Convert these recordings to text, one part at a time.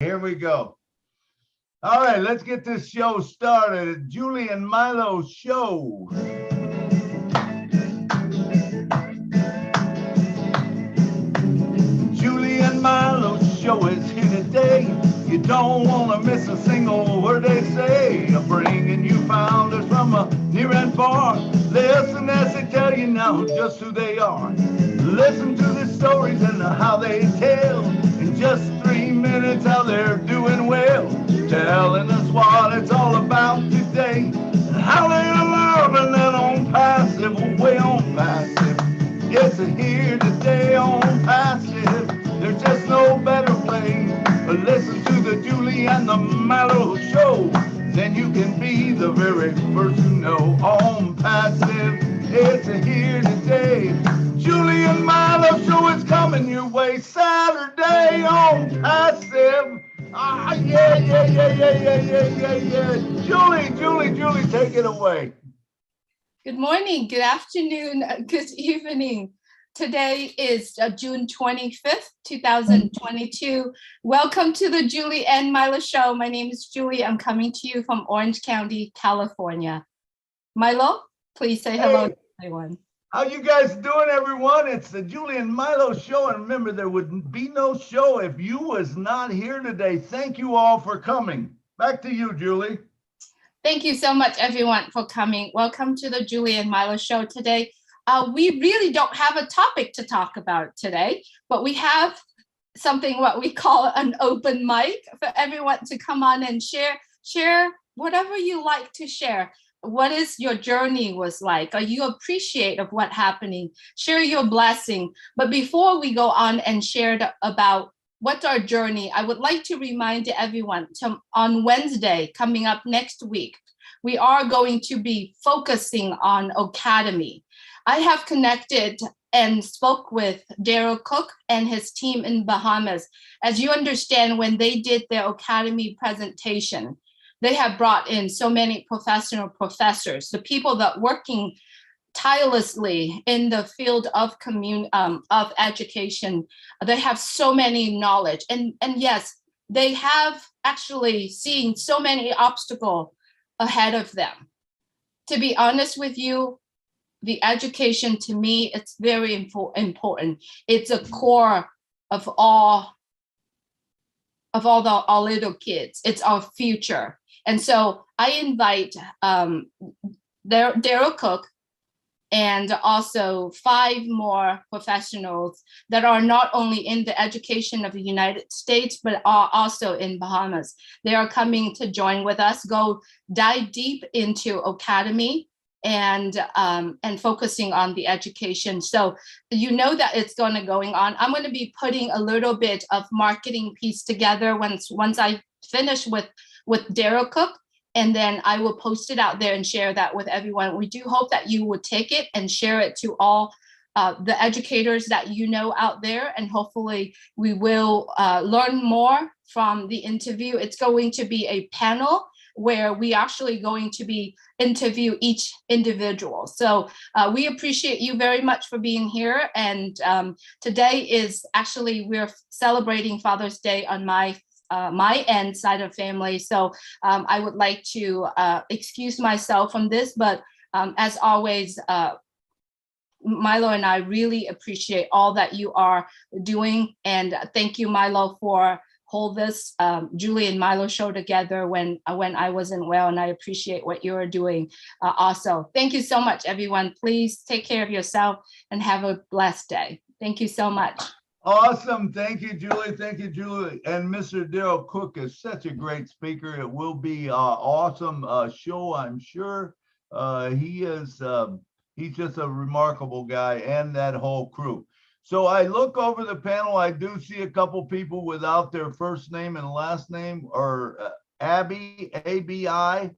Here we go. All right, let's get this show started. Julie and Milo show. Julie and Milo show is here today. You don't want to miss a single word they say. Bringing you founders from near and far. Listen as they tell you now just who they are. Listen to the stories and how they tell. In just 3 minutes how they're doing well. Telling us what it's all about today. And how they're learning that on passive, way on passive. Yes, here today on passive. There's just no better way. Listen to the Julie and the Milo show. Then you can be the very first to know on passive. It's here today. Julie and Milo show is coming your way Saturday on passive. Ah, yeah. Julie, take it away. Good morning, good afternoon, good evening. Today is June 25th, 2022. Welcome to the Julie and Milo show. My name is Julie. I'm coming to you from Orange County, California. Milo, please say hello to everyone. How you guys doing, everyone? It's the Julie and Milo show. And remember, there would be no show if you was not here today. Thank you all for coming. Back to you, Julie. Thank you so much, everyone, for coming. Welcome to the Julie and Milo show today. We really don't have a topic to talk about today, but we have something what we call an open mic for everyone to come on and share whatever you like to share. What is your journey was like? Are you appreciate of what happening? Share your blessing. But before we go on and share about what's our journey, I would like to remind everyone on Wednesday, coming up next week, we are going to be focusing on Academy. I have connected and spoke with Daryl Cook and his team in Bahamas. As you understand, when they did their Academy presentation, they have brought in so many professional professors, the people that working tirelessly in the field of education. They have so many knowledge, and yes, they have actually seen so many obstacles ahead of them. To be honest with you, the education to me, it's very important. It's a core of all our little kids. It's our future. And so I invite Daryl Cook and also 5 more professionals that are not only in the education of the United States, but are also in Bahamas. They are coming to join with us, go dive deep into Academy and focusing on the education. So you know that it's going on. I'm going to be putting a little bit of marketing piece together once I finish with Daryl Cook, and then I will post it out there and share that with everyone. We do hope that you would take it and share it to all the educators that you know out there, and hopefully we will learn more from the interview. It's going to be a panel where we actually going to be interview each individual. So we appreciate you very much for being here. And today is actually, we're celebrating Father's Day on my end side of family. So I would like to excuse myself from this, but as always, Milo and I really appreciate all that you are doing. And thank you, Milo, for hold this Julie and Milo show together when I wasn't well, and I appreciate what you're doing also. Thank you so much, everyone. Please take care of yourself and have a blessed day. Thank you so much. Awesome. Thank you, Julie. Thank you, Julie. And Mr. Daryl Cook is such a great speaker. It will be an awesome show, I'm sure. He's just a remarkable guy, and that whole crew. So I look over the panel. I do see a couple people without their first name and last name, or Abby, A-B-I.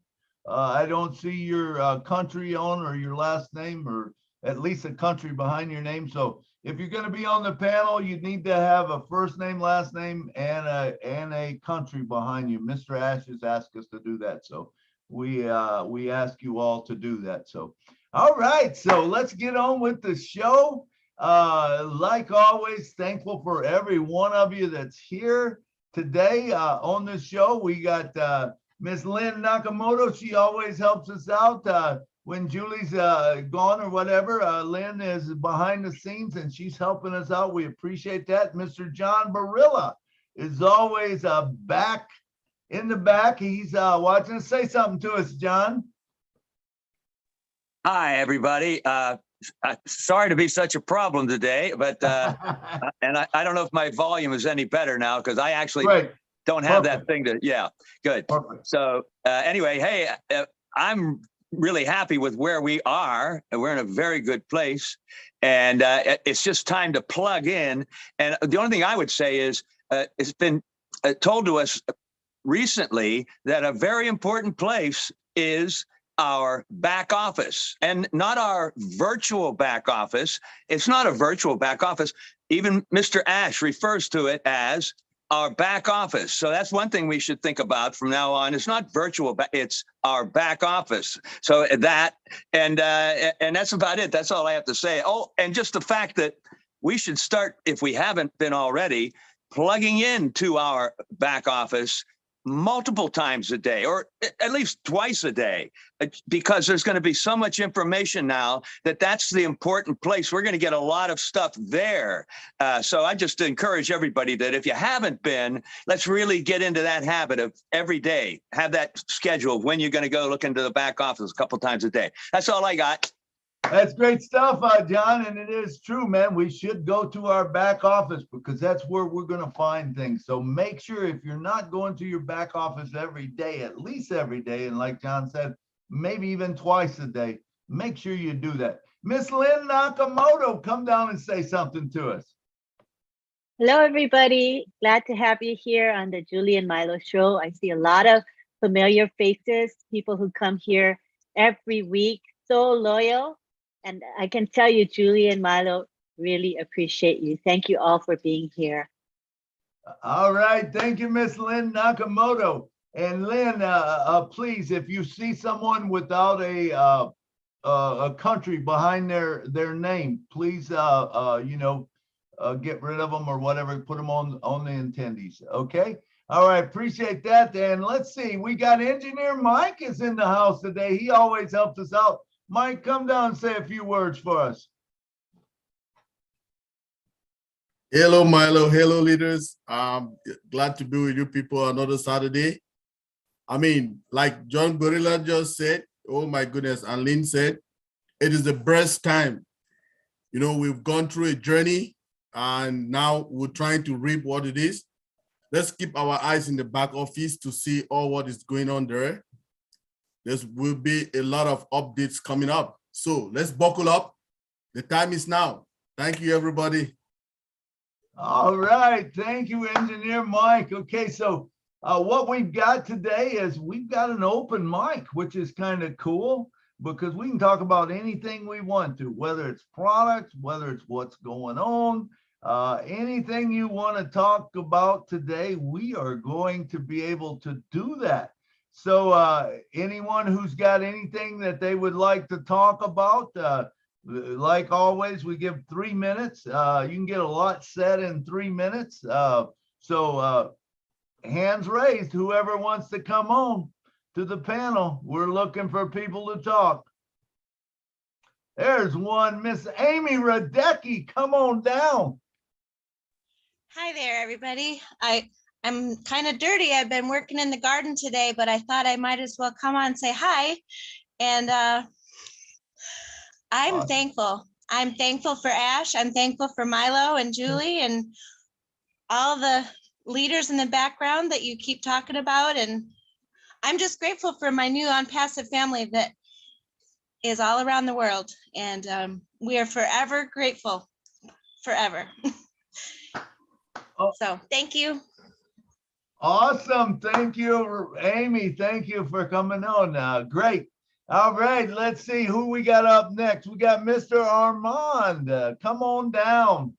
I don't see your country on or your last name, or at least a country behind your name. So if you're going to be on the panel, you need to have a first name, last name, and a country behind you. Mr. Ashes asked us to do that, so we ask you all to do that. So, all right, so let's get on with the show. Like always, thankful for every one of you that's here. today on the show, we got Miss Lynn Nakamoto. She always helps us out when Julie's gone or whatever. Lynn is behind the scenes and she's helping us out. We appreciate that. Mr. John Barilla is always back in the back. He's watching. Say something to us, John. Hi, everybody. Sorry to be such a problem today, but and I don't know if my volume is any better now because I actually don't have that thing to. Yeah, good. Perfect. So anyway, hey, I'm really happy with where we are. We're in a very good place, and it's just time to plug in. And the only thing I would say is it's been told to us recently that a very important place is our back office, and not our virtual back office. It's not a virtual back office. Even Mr. Ash refers to it as our back office. So that's one thing we should think about from now on. It's not virtual, it's our back office. So that, and that's about it. That's all I have to say. Oh, and just the fact that we should start, if we haven't been already, plugging into our back office multiple times a day, or at least twice a day, because there's going to be so much information now that's the important place. We're going to get a lot of stuff there. So I just encourage everybody that if you haven't been, let's really get into that habit of every day, have that schedule of when you're going to go look into the back office a couple times a day. That's all I got. That's great stuff, John, and it is true, man. We should go to our back office because that's where we're going to find things. So make sure if you're not going to your back office every day, at least every day, and like John said, maybe even twice a day, make sure you do that. Miss Lynn Nakamoto, come down and say something to us. Hello, everybody. Glad to have you here on the Julie and Milo show. I see a lot of familiar faces, people who come here every week, so loyal. And I can tell you, Julie and Milo really appreciate you. Thank you all for being here. All right. Thank you, Miss Lynn Nakamoto. And Lynn, please, if you see someone without a country behind their name, please, get rid of them or whatever, put them on the attendees. Okay. All right. Appreciate that. And let's see, we got Engineer Mike is in the house today. He always helps us out. Mike, come down and say a few words for us. Hello, Milo. Hello, leaders. Glad to be with you people another Saturday. I mean, like John Gorilla just said, oh my goodness, and Lynn said, it is the best time. You know, we've gone through a journey and now we're trying to reap what it is. Let's keep our eyes in the back office to see all what is going on there. There will be a lot of updates coming up. So let's buckle up. The time is now. Thank you, everybody. All right. Thank you, Engineer Mike. Okay, so what we've got today is we've got an open mic, which is kind of cool because we can talk about anything we want to, whether it's products, whether it's what's going on, anything you want to talk about today, we are going to be able to do that. So anyone who's got anything that they would like to talk about, like always, we give 3 minutes. You can get a lot said in 3 minutes. So hands raised, whoever wants to come on to the panel. We're looking for people to talk. There's one, Miss Amy Radecki. Come on down. Hi there, everybody. I'm kind of dirty. I've been working in the garden today, but I thought I might as well come on and say hi. And I'm awesome. Thankful. I'm thankful for Ash. I'm thankful for Milo and Julie and all the leaders in the background that you keep talking about. And I'm just grateful for my new on-passive family that is all around the world. And we are forever grateful, forever. So thank you. Awesome. Thank you, Amy. Thank you for coming on. Great. All right. Let's see who we got up next. We got Mr. Armand. Come on down.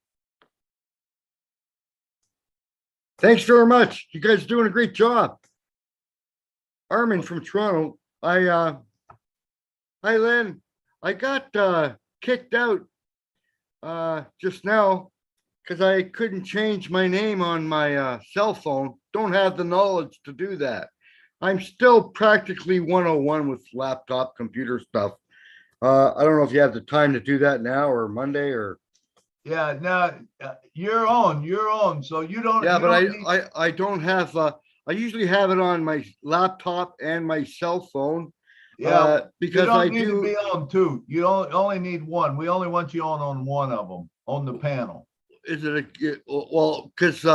Thanks very much. You guys are doing a great job. Armin from Toronto. Hi, Lynn. I got kicked out just now because I couldn't change my name on my cell phone. Don't have the knowledge to do that. I'm still practically 101 with laptop computer stuff. I don't know if you have the time to do that now or Monday or. Yeah, now you're on. So you don't. Yeah, you but don't need- I don't have, I usually have it on my laptop and my cell phone. Yeah, because you don't I need to do. be on two. You only need one. We only want you on one of them on the panel. Is it well, because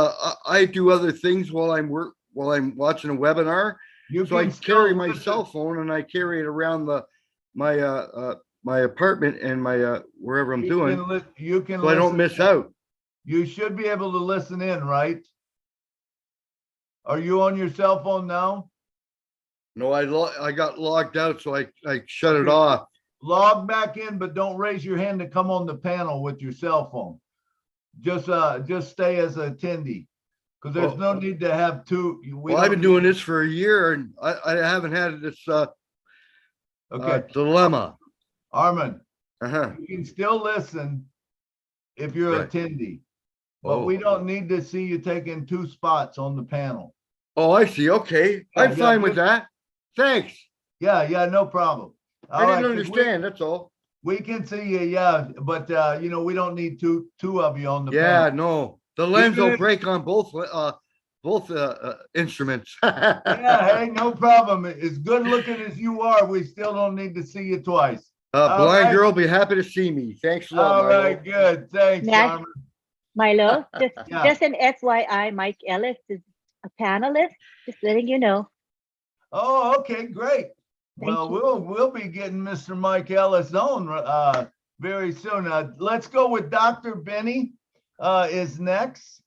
I do other things while I'm watching a webinar. So I carry my cell phone and I carry it around my apartment and my wherever I'm doing. You can. So I don't miss out. You should be able to listen in, right? Are you on your cell phone now? No, I got logged out, so I shut it off. Log back in, but don't raise your hand to come on the panel with your cell phone. Just stay as an attendee, because there's no need to have two. Well, I've been doing this for a year, and I haven't had this dilemma. Armin, you can still listen if you're an attendee, but we don't need to see you taking two spots on the panel. Oh, I see. Okay, I'm fine with that. Thanks. Yeah, no problem. I didn't understand. That's all. We can see you, yeah, but we don't need two of you on the panel. Yeah, no, the lens will break on both instruments. Yeah, hey, no problem. As good looking as you are, we still don't need to see you twice. Blind girl, be happy to see me. Thanks a lot. All right, good. Thanks, Armin. Milo, just an FYI, Mike Ellis is a panelist. Just letting you know. Oh, okay, great. Well, we'll be getting Mr. Mike Ellis on very soon. Let's go with Dr. Benny is next.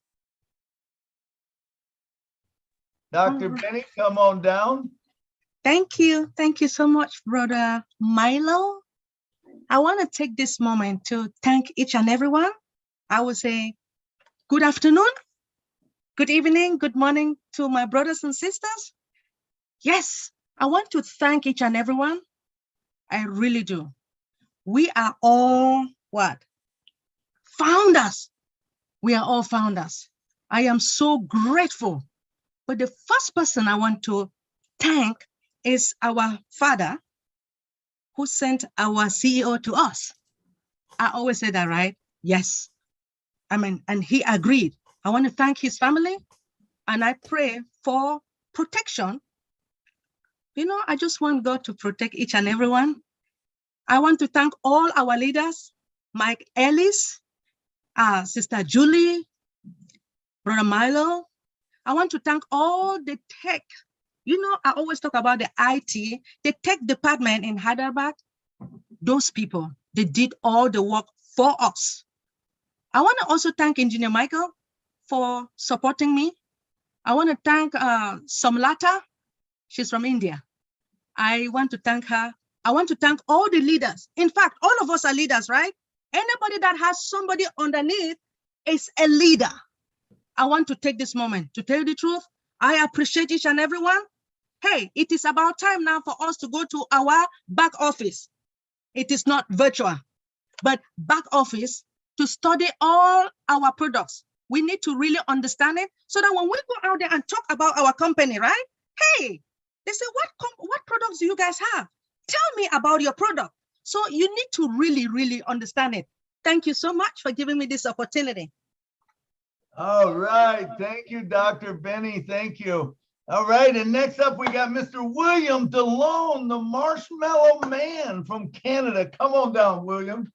Dr. Benny, come on down. Thank you. Thank you so much, Brother Milo. I want to take this moment to thank each and everyone. I would say good afternoon, good evening, good morning to my brothers and sisters. Yes, I want to thank each and everyone. I really do. We are all what? Founders. We are all founders. I am so grateful. But the first person I want to thank is our father who sent our CEO to us. I always say that, right? Yes. And he agreed. I want to thank his family and I pray for protection. I just want God to protect each and everyone. I want to thank all our leaders, Mike Ellis, Sister Julie, Brother Milo. I want to thank all the tech. I always talk about the IT, the tech department in Hyderabad. Those people, they did all the work for us. I want to also thank Engineer Michael for supporting me. I want to thank Somlata. She's from India. I want to thank her. I want to thank all the leaders. In fact, all of us are leaders, right? Anybody that has somebody underneath is a leader. I want to take this moment to tell you the truth. I appreciate each and everyone. Hey, it is about time now for us to go to our back office. It is not virtual, but back office to study all our products. We need to really understand it so that when we go out there and talk about our company, right? Hey, they say, what products do you guys have? Tell me about your product. So you need to really, really understand it. Thank you so much for giving me this opportunity. All right. Thank you, Dr. Benny. Thank you. All right. And next up, we got Mr. William Delone, the Marshmallow Man from Canada. Come on down, William.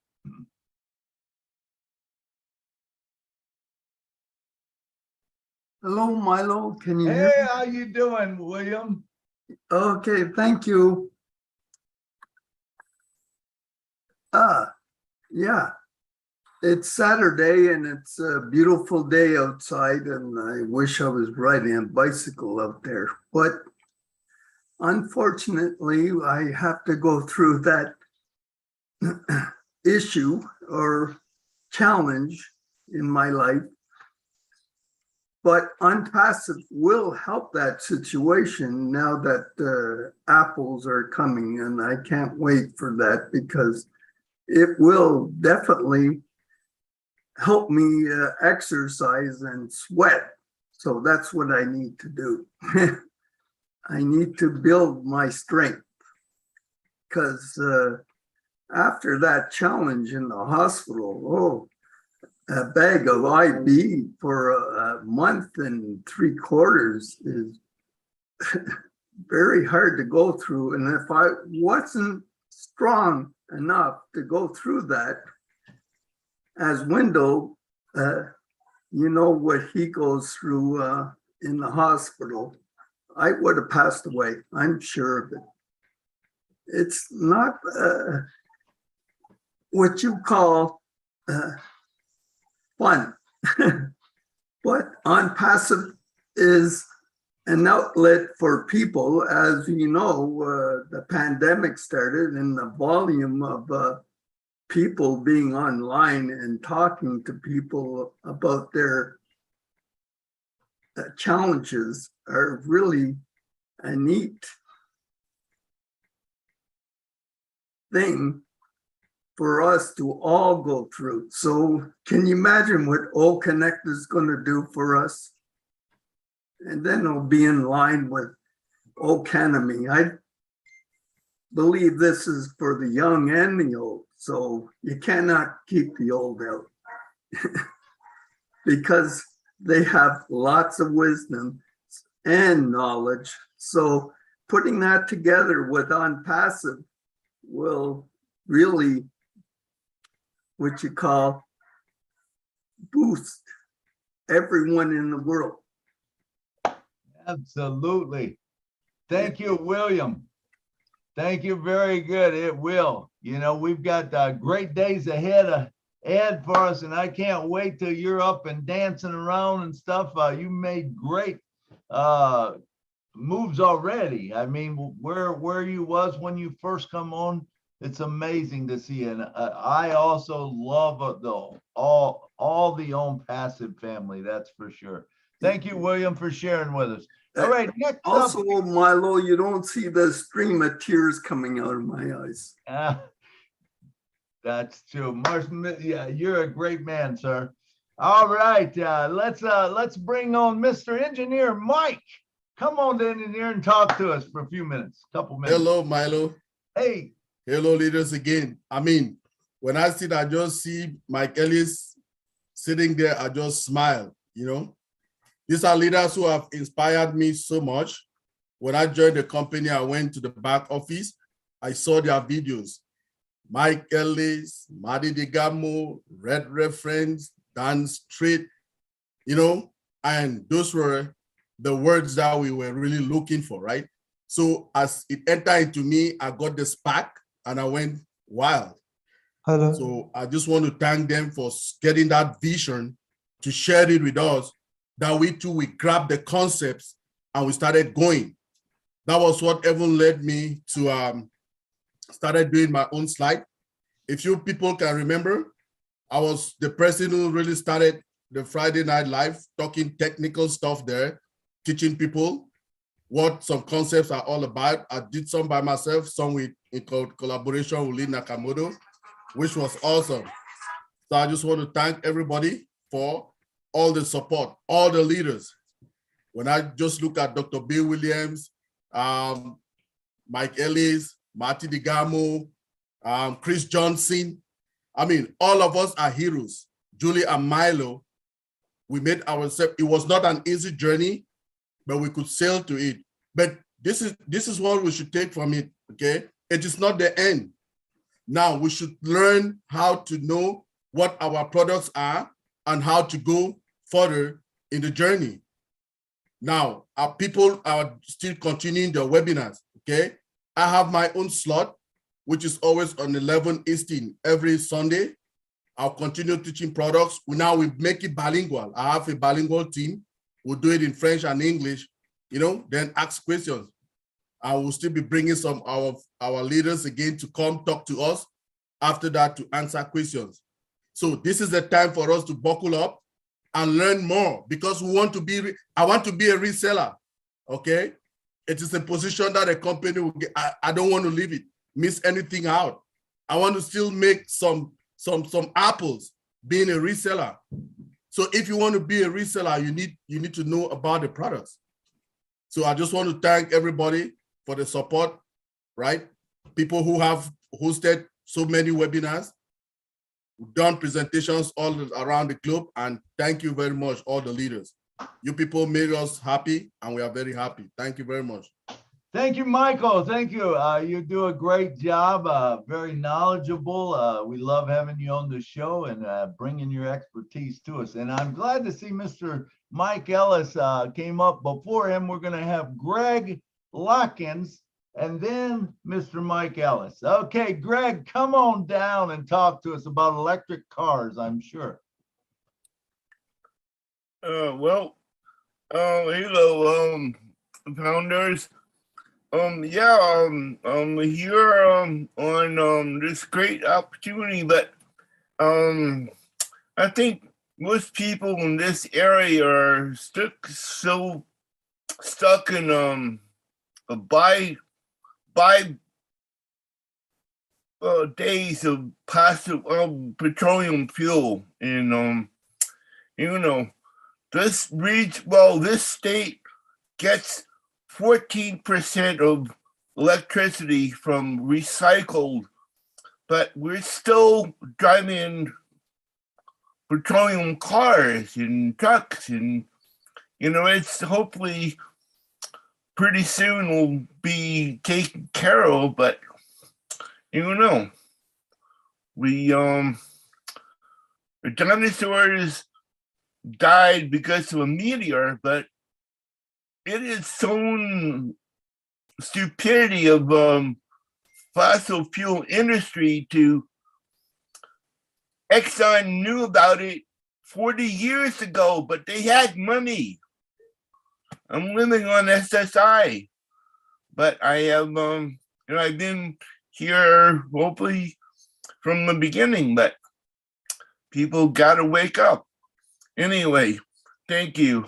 Hello, Milo. Can you hear me? Hey, how you doing, William? Okay, thank you. Yeah, it's Saturday and it's a beautiful day outside and I wish I was riding a bicycle out there, but unfortunately I have to go through that issue or challenge in my life. But Unpassive will help that situation now that apples are coming, and I can't wait for that because it will definitely help me exercise and sweat. So that's what I need to do. I need to build my strength because after that challenge in the hospital, a bag of IB for a month and 3/4 is very hard to go through. And if I wasn't strong enough to go through that, as Window, you know what he goes through in the hospital, I would have passed away. I'm sure of it. It's not what you call fun, but On Passive is an outlet for people. As you know, the pandemic started and the volume of people being online and talking to people about their challenges are really a neat thing for us to all go through. So can you imagine what O Connect is going to do for us? And then it'll be in line with O Canemy. I believe this is for the young and the old. So you cannot keep the old out because they have lots of wisdom and knowledge. So putting that together with On Passive will really, what you call, boost everyone in the world. Absolutely. Thank you, William. Thank you. Very good. It will. You know, we've got great days ahead for us, and I can't wait till you're up and dancing around and stuff. You made great moves already. I mean, where you was when you first come on, it's amazing to see. And I also love all the On Passive family. That's for sure. Thank you, William, for sharing with us. All right. Next also, up, Milo, you don't see the stream of tears coming out of my eyes. That's true. Martin, yeah, you're a great man, sir. All right. Let's bring on Mr. Engineer Mike. Come on, engineer, and talk to us for a few minutes, couple minutes. Hello, Milo. Hey. Hello, leaders again. I mean, when I just see Mike Ellis sitting there, I just smile, you know. These are leaders who have inspired me so much. When I joined the company, I went to the back office. I saw their videos. Mike Ellis, Madi Digamo, Red Reference, Dan Street, you know, and those were the words that we were really looking for, right? So as it entered into me, I got the spark and I went wild. Hello. So I just want to thank them for getting that vision to share it with us, that we too, we grabbed the concepts and we started going. That was what even led me to started doing my own slide. If you people can remember, I was the person who really started the Friday Night Live, talking technical stuff there, teaching people what some concepts are all about. I did some by myself, some in collaboration with Lee Nakamoto, which was awesome. So I just want to thank everybody for all the support, all the leaders. When I just look at Dr. Bill Williams, Mike Ellis, Marty Digamo, Chris Johnson, I mean, all of us are heroes. Julie and Milo, we made ourselves, it was not an easy journey, but we could sail to it. But this is what we should take from it, okay? It is not the end. Now we should learn how to know what our products are and how to go further in the journey. Now, our people are still continuing their webinars, okay? I have my own slot, which is always on 11 Eastern every Sunday. I'll continue teaching products. We make it bilingual. I have a bilingual team. We'll do it in French and English, you know, then ask questions. I will still be bringing some of our leaders again to come talk to us after that to answer questions. So this is the time for us to buckle up and learn more, because we want to be, I want to be a reseller, okay? It is a position that a company will get. I don't want to leave it, miss anything out. I want to still make some apples being a reseller. So if you want to be a reseller, you need to know about the products. So I just want to thank everybody for the support, right? People who have hosted so many webinars, done presentations all around the globe, and thank you very much, all the leaders. You people made us happy, and we are very happy. Thank you very much. Thank you, Michael. Thank you. You do a great job, very knowledgeable. We love having you on the show and bringing your expertise to us. And I'm glad to see Mr. Mike Ellis came up. Before him, we're going to have Greg Lotkins and then Mr. Mike Ellis. Okay, Greg, come on down and talk to us about electric cars, I'm sure. Hello, founders. Here on this great opportunity, but I think most people in this area are stuck in by days of passive petroleum fuel, and this state gets 14% of electricity from recycled, but we're still driving petroleum cars and trucks, and it's hopefully pretty soon will be taken care of, but the dinosaurs died because of a meteor, but it is some stupidity of fossil fuel industry to Exxon knew about it 40 years ago, but they had money. I'm living on SSI, but I have I've been here hopefully from the beginning, but people gotta wake up. Anyway, thank you.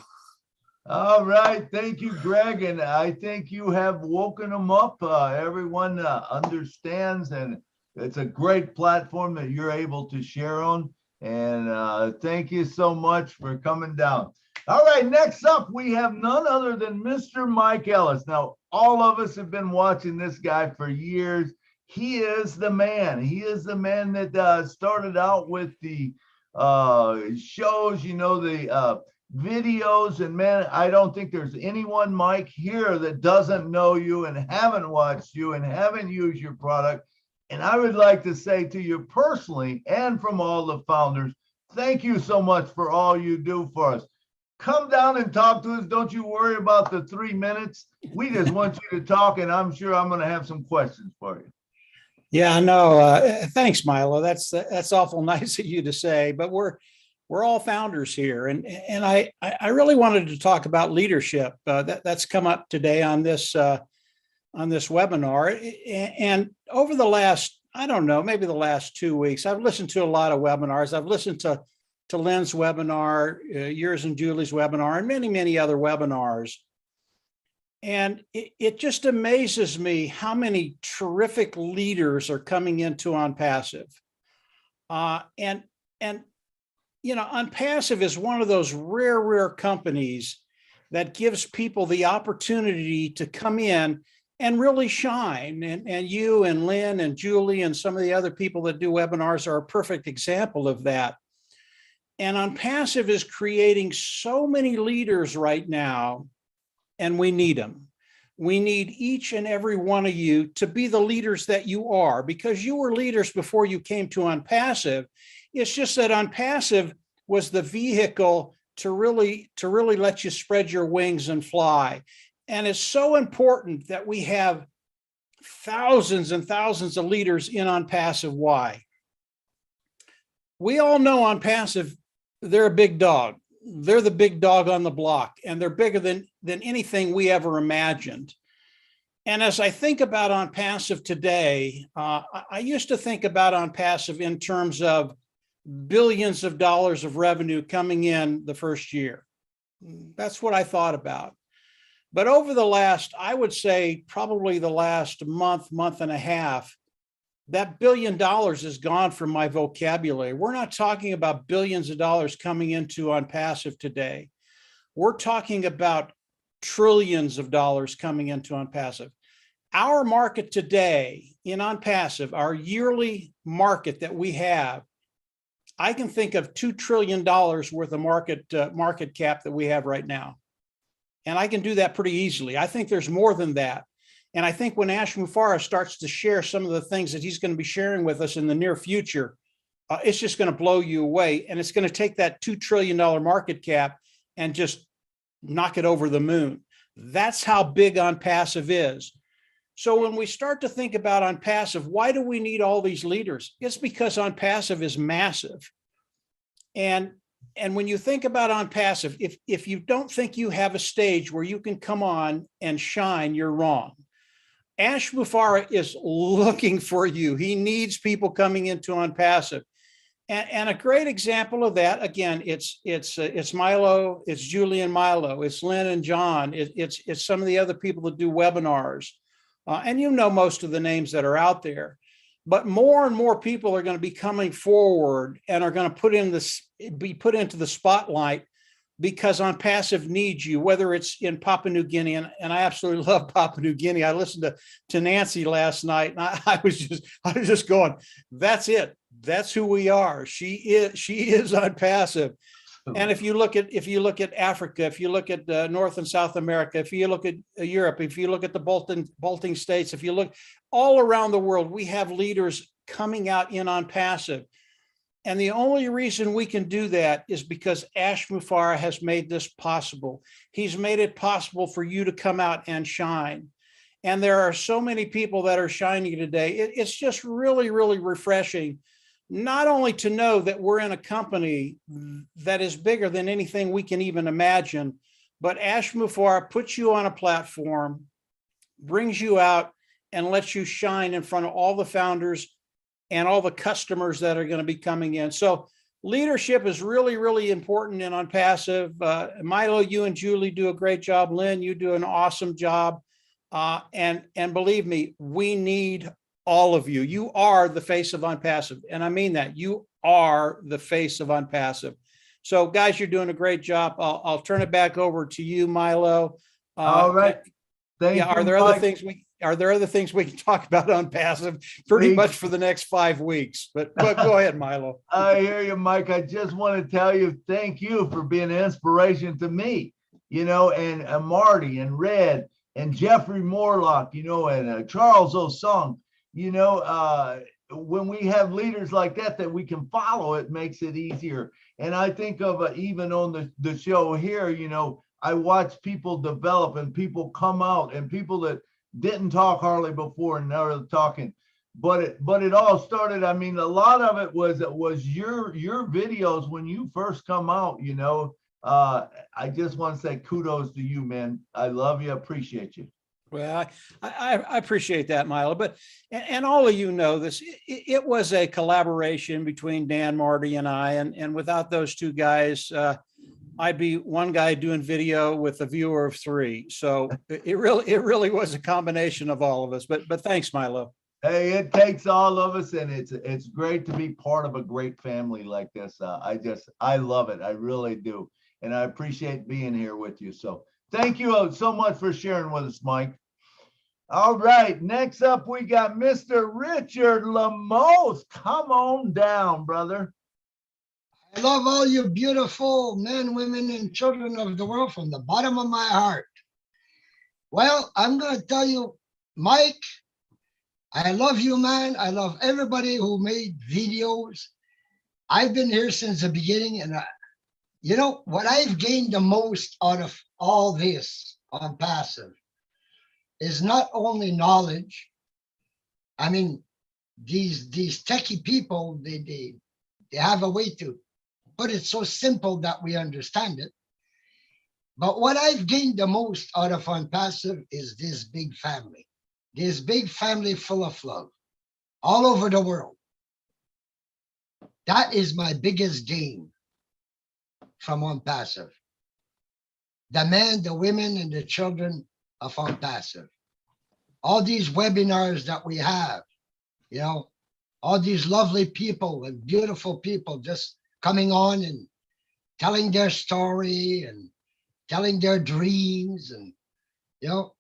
All right, thank you, Greg, and I think you have woken them up. Everyone understands, and it's a great platform that you're able to share on, and thank you so much for coming down. All right, next up, we have none other than Mr. Mike Ellis. Now, all of us have been watching this guy for years. He is the man. He is the man that started out with the shows, the videos, and man, I don't think there's anyone, Mike, here that doesn't know you and haven't watched you and haven't used your product. And I would like to say to you personally and from all the founders, thank you so much for all you do for us. Come down and talk to us. Don't you worry about the 3 minutes. We just want you to talk, and I'm sure I'm going to have some questions for you. Yeah, no, thanks, Milo. That's awful nice of you to say, but we're all founders here, and I really wanted to talk about leadership. That's come up today on this webinar, and over the last, I don't know, maybe the last 2 weeks, I've listened to a lot of webinars. I've listened to Lynn's webinar, yours and Julie's webinar, and many other webinars. And it just amazes me how many terrific leaders are coming into OnPassive. And OnPassive is one of those rare companies that gives people the opportunity to come in and really shine. And you and Lynn and Julie and some of the other people that do webinars are a perfect example of that. And OnPassive is creating so many leaders right now, and we need them. We need each and every one of you to be the leaders that you are, because you were leaders before you came to OnPassive. It's just that OnPassive was the vehicle to really let you spread your wings and fly. And it's so important that we have thousands and thousands of leaders in OnPassive. Why? We all know OnPassive, they're a big dog. They're the big dog on the block, and they're bigger than anything we ever imagined. And as I think about OnPassive today, I used to think about OnPassive in terms of billions of dollars of revenue coming in the first year. That's what I thought about. But over the last, I would say probably the last month and a half, that $1 billion is gone from my vocabulary. We're not talking about billions of dollars coming into On Passive today. We're talking about trillions of dollars coming into On Passive. Our market today in On Passive, our yearly market that we have, I can think of $2 trillion worth of market cap that we have right now. And I can do that pretty easily. I think there's more than that. And I think when Ash Mufareh starts to share some of the things that he's going to be sharing with us in the near future, it's just going to blow you away. And it's going to take that $2 trillion market cap and just knock it over the moon. That's how big On Passive is. So when we start to think about On Passive, why do we need all these leaders? It's because On Passive is massive. And when you think about On Passive, if you don't think you have a stage where you can come on and shine, you're wrong. Ash Mufareh is looking for you. He needs people coming into On Passive. And a great example of that, again, it's Milo, it's Julie and Milo, it's Lynn and John, it's some of the other people that do webinars. And you know most of the names that are out there. But more and more people are going to be coming forward and are going to be put into the spotlight because On Passive needs you, whether it's in Papua New Guinea, and I absolutely love Papua New Guinea. I listened to Nancy last night, and I was just going, that's it. That's who we are. She is On Passive. And if you look at Africa, if you look at North and South America, if you look at Europe, if you look at the Baltic states, if you look all around the world, we have leaders coming out in On Passive. And the only reason we can do that is because Ash Mufareh has made this possible. He's made it possible for you to come out and shine. And there are so many people that are shining today. It's just really, really refreshing, not only to know that we're in a company that is bigger than anything we can even imagine, but Ash Mufareh puts you on a platform, brings you out, and lets you shine in front of all the founders and all the customers that are going to be coming in. So leadership is really, really important in On Passive. Milo, you and Julie do a great job. Lynn, you do an awesome job. And believe me, we need all of you. You are the face of On Passive. And I mean that. You are the face of On Passive. So guys, you're doing a great job. I'll turn it back over to you, Milo. All right. Thank you. Are there other things we can talk about On Passive pretty much for the next 5 weeks? But go ahead, Milo. I hear you, Mike. I just want to tell you, thank you for being an inspiration to me, and Marty and Red and Jeffrey Morlock, and Charles Osung, when we have leaders like that we can follow, it makes it easier. And I think of even on the show here, I watch people develop and people come out and people that didn't talk hardly before and now they're talking. But it all started. I mean, a lot of it was your videos when you first come out. I just want to say kudos to you, man. I love you. Appreciate you. Well, I appreciate that, Milo. But and all of you know this. It was a collaboration between Dan, Marty, and I. And without those two guys, I'd be one guy doing video with a viewer of 3. So it really was a combination of all of us. But thanks, Milo. Hey, it takes all of us, and it's great to be part of a great family like this. I love it. I really do, and I appreciate being here with you. So thank you so much for sharing with us, Mike. All right, next up we got Mr. Richard Lamos. Come on down, brother. I love all you beautiful men, women, and children of the world from the bottom of my heart. Well, I'm going to tell you, Mike, I love you, man. I love everybody who made videos. I've been here since the beginning, and what I've gained the most out of all this On Passive is not only knowledge. I mean, these techie people, they have a way to put it so simple that we understand it. But what I've gained the most out of On Passive is this big family full of love all over the world. That is my biggest gain from On Passive. The men, the women, and the children of On Passive. All these webinars that we have, all these lovely people and beautiful people just coming on and telling their story and telling their dreams. And, you know,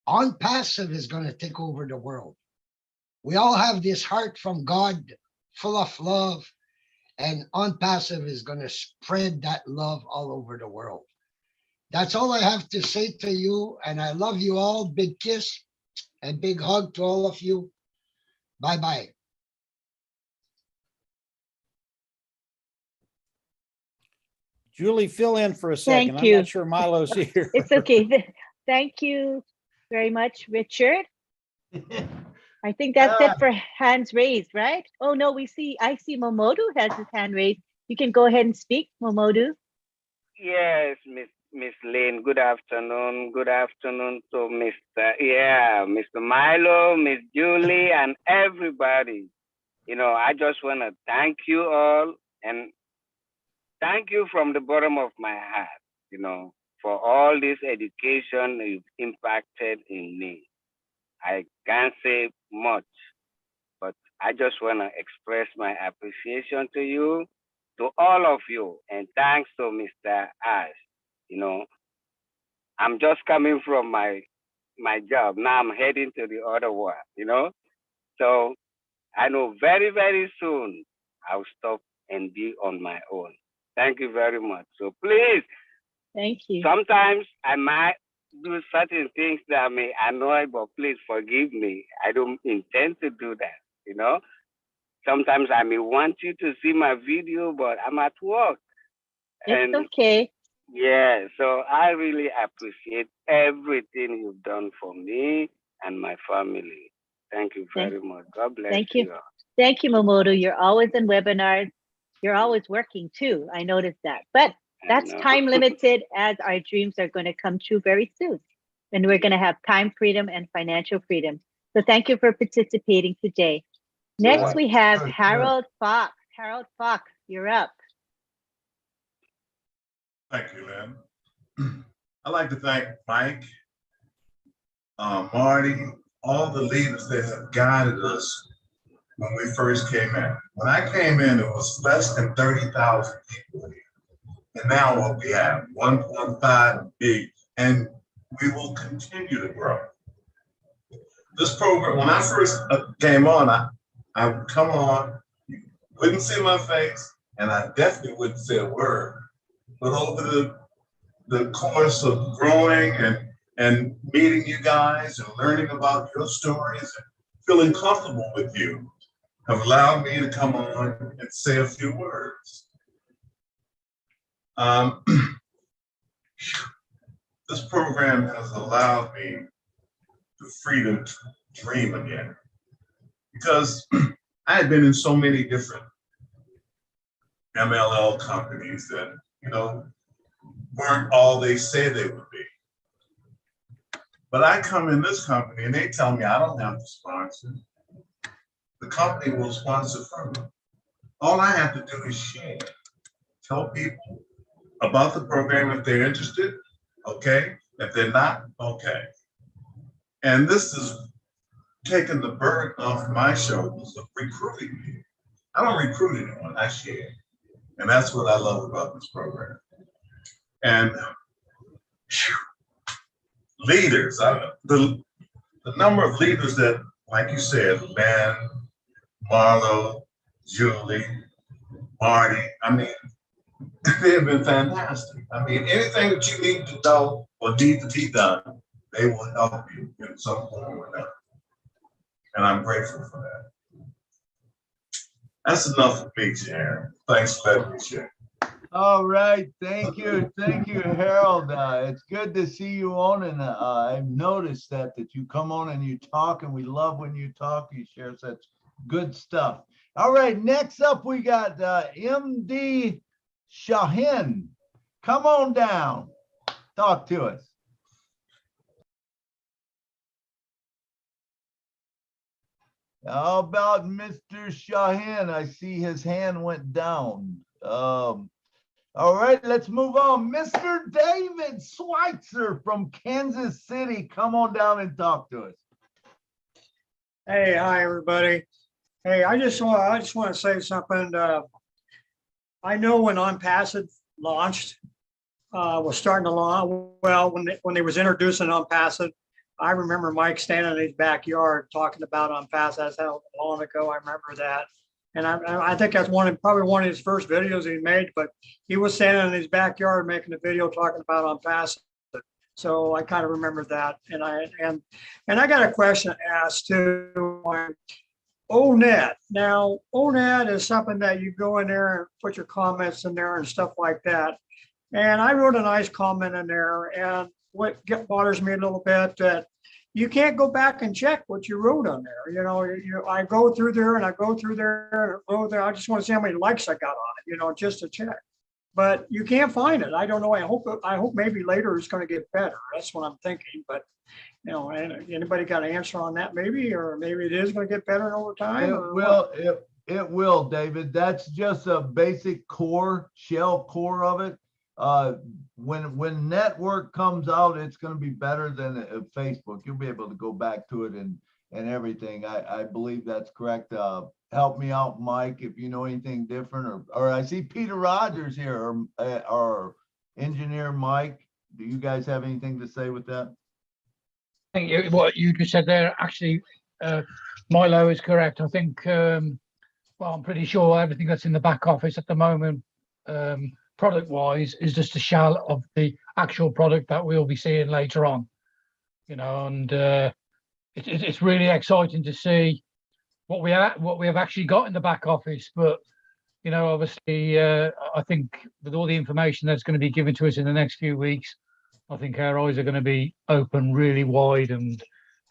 On Passive is going to take over the world. We all have this heart from God full of love, and On Passive is going to spread that love all over the world. That's all I have to say to you. And I love you all. Big kiss and big hug to all of you. Bye-bye. Julie, fill in for a second. Thank you. I'm not sure Milo's here. It's okay. Thank you very much, Richard. I think that's it for hands raised, right? Oh no, I see Momodu has his hand raised. You can go ahead and speak, Momodu. Yes, Miss Lynn. Good afternoon. Good afternoon to Mr. Milo, Miss Julie, and everybody. You know, I just want to thank you all and thank you from the bottom of my heart, you know, for all this education you've impacted in me. I can't say much, but I just want to express my appreciation to you, to all of you, and thanks to Mr. Ash. You know, I'm just coming from my job. Now I'm heading to the other one, you know. So I know very, very soon I'll stop and be on my own. Thank you very much. So please, thank you. Sometimes I might do certain things that may annoy, but please forgive me. I don't intend to do that, you know. Sometimes I may want you to see my video, but I'm at work. It's okay. Yeah, so I really appreciate everything you've done for me and my family. Thank you very much. God bless you. Thank you, Momodu. You're always in webinars. You're always working too. I noticed that. But that's time limited, as our dreams are going to come true very soon. And we're going to have time freedom and financial freedom. So thank you for participating today. Next, we have Harold Fox. Harold Fox, you're up. Thank you, Lynn. I'd like to thank Mike, Marty, all the leaders that have guided us when we first came in. When I came in, it was less than 30,000 people here. And now what we have, 1.5 big, and we will continue to grow. This program, when I first came on, I would come on, you wouldn't see my face, and I definitely wouldn't say a word. But over the course of growing and meeting you guys and learning about your stories and feeling comfortable with you have allowed me to come on and say a few words. This program has allowed me the freedom to dream again, because I had been in so many different MLL companies that, you know, weren't all they say they would be. But I come in this company and they tell me I don't have to sponsor. The company will sponsor for me. All I have to do is share, tell people about the program if they're interested, okay? If they're not, okay. And this is taking the burden off my shoulders of recruiting me. I don't recruit anyone, I share. And that's what I love about this program. And leaders, the number of leaders that, like you said, Ben, Marlo, Julie, Marty, I mean, they have been fantastic. I mean, anything that you need to know or need to be done, they will help you in some form or another. And I'm grateful for that. That's enough for me, Sharon. Thanks for letting me share. All right, thank you, Harold. It's good to see you on, and I've noticed that you come on and you talk, and we love when you talk. You share such good stuff. All right, next up we got MD Shahin. Come on down, talk to us. How about Mr. Shahin? I see his hand went down. All right, let's move on. Mr. David Schweitzer from Kansas City, come on down and talk to us. Hey, hi, everybody. Hey, I just want to say something. I know when OnPassive launched, was starting to launch. Well, when they was introducing OnPassive, I remember Mike standing in his backyard talking about OnPassive. That's how long ago I remember that. And I think that's probably one of his first videos he made. But he was standing in his backyard making a video talking about OnPassive. So I kind of remember that. And I got a question asked too. ONET. Now, ONET is something that you go in there and put your comments in there and stuff like that. And I wrote a nice comment in there. And what bothers me a little bit that you can't go back and check what you wrote on there. You know, I go through there and I go through there. I just want to see how many likes I got on it, you know, just to check. But you can't find it. I don't know. I hope maybe later it's going to get better. That's what I'm thinking. But you know, anybody got an answer on that maybe, or maybe it is going to get better over time? It will, David. That's just a basic shell core of it. When network comes out, it's going to be better than Facebook. You'll be able to go back to it and everything. I believe that's correct. Help me out, Mike, if you know anything different, or I see Peter Rogers here, or engineer Mike. Do you guys have anything to say with that? I think what you just said there, actually, Milo is correct. I think, well, I'm pretty sure everything that's in the back office at the moment, product-wise, is just a shell of the actual product that we'll be seeing later on. You know, and it's really exciting to see what we have actually got in the back office. But you know, obviously, I think with all the information that's going to be given to us in the next few weeks, I think our eyes are going to be open really wide, and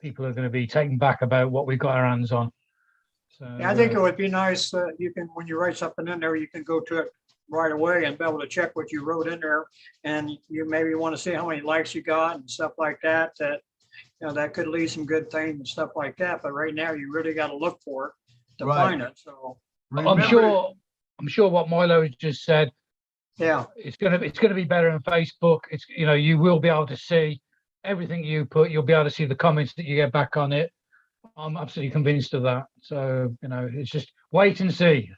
people are going to be taken back about what we've got our hands on. So, yeah, I think it would be nice that you can, when you write something in there, you can go to it right away and be able to check what you wrote in there, and you maybe want to see how many likes you got and stuff like that. That you know, that could lead some good things and stuff like that. But right now, you really got to look for it to find it. So I'm sure what Milo has just said. Yeah, it's gonna be better on Facebook. It's, you know, you will be able to see everything you put. You'll be able to see the comments that you get back on it. I'm absolutely convinced of that. So you know, it's just wait and see.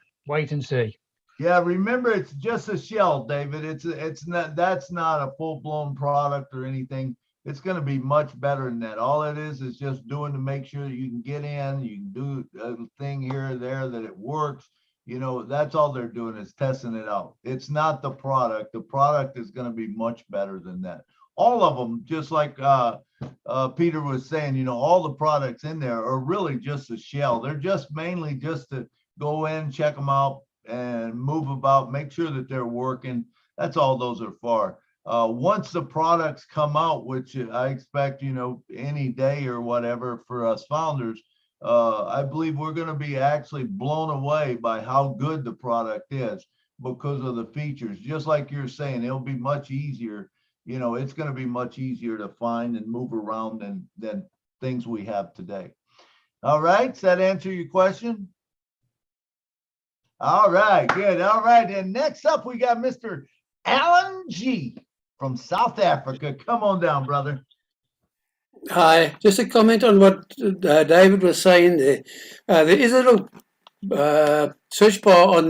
Yeah, remember, it's just a shell, David. It's not, that's not a full-blown product or anything. It's going to be much better than that. All it is just doing to make sure that you can get in, you can do a thing here or there, that it works. You know, that's all they're doing is testing it out. It's not the product. The product is going to be much better than that. All of them, just like Peter was saying, you know, all the products in there are really just a shell. They're just mainly just to go in, check them out, and move about, make sure that they're working. That's all those are for. Once the products come out, which I expect, you know, any day or whatever for us founders, I believe we're going to be actually blown away by how good the product is because of the features. Just like you're saying, it'll be much easier. You know, it's going to be much easier to find and move around than things we have today. All right. Does that answer your question? All right. Good. All right. And next up, we got Mr. Alan G from South Africa. Come on down, brother. Hi, just a comment on what David was saying there. There is a little search bar on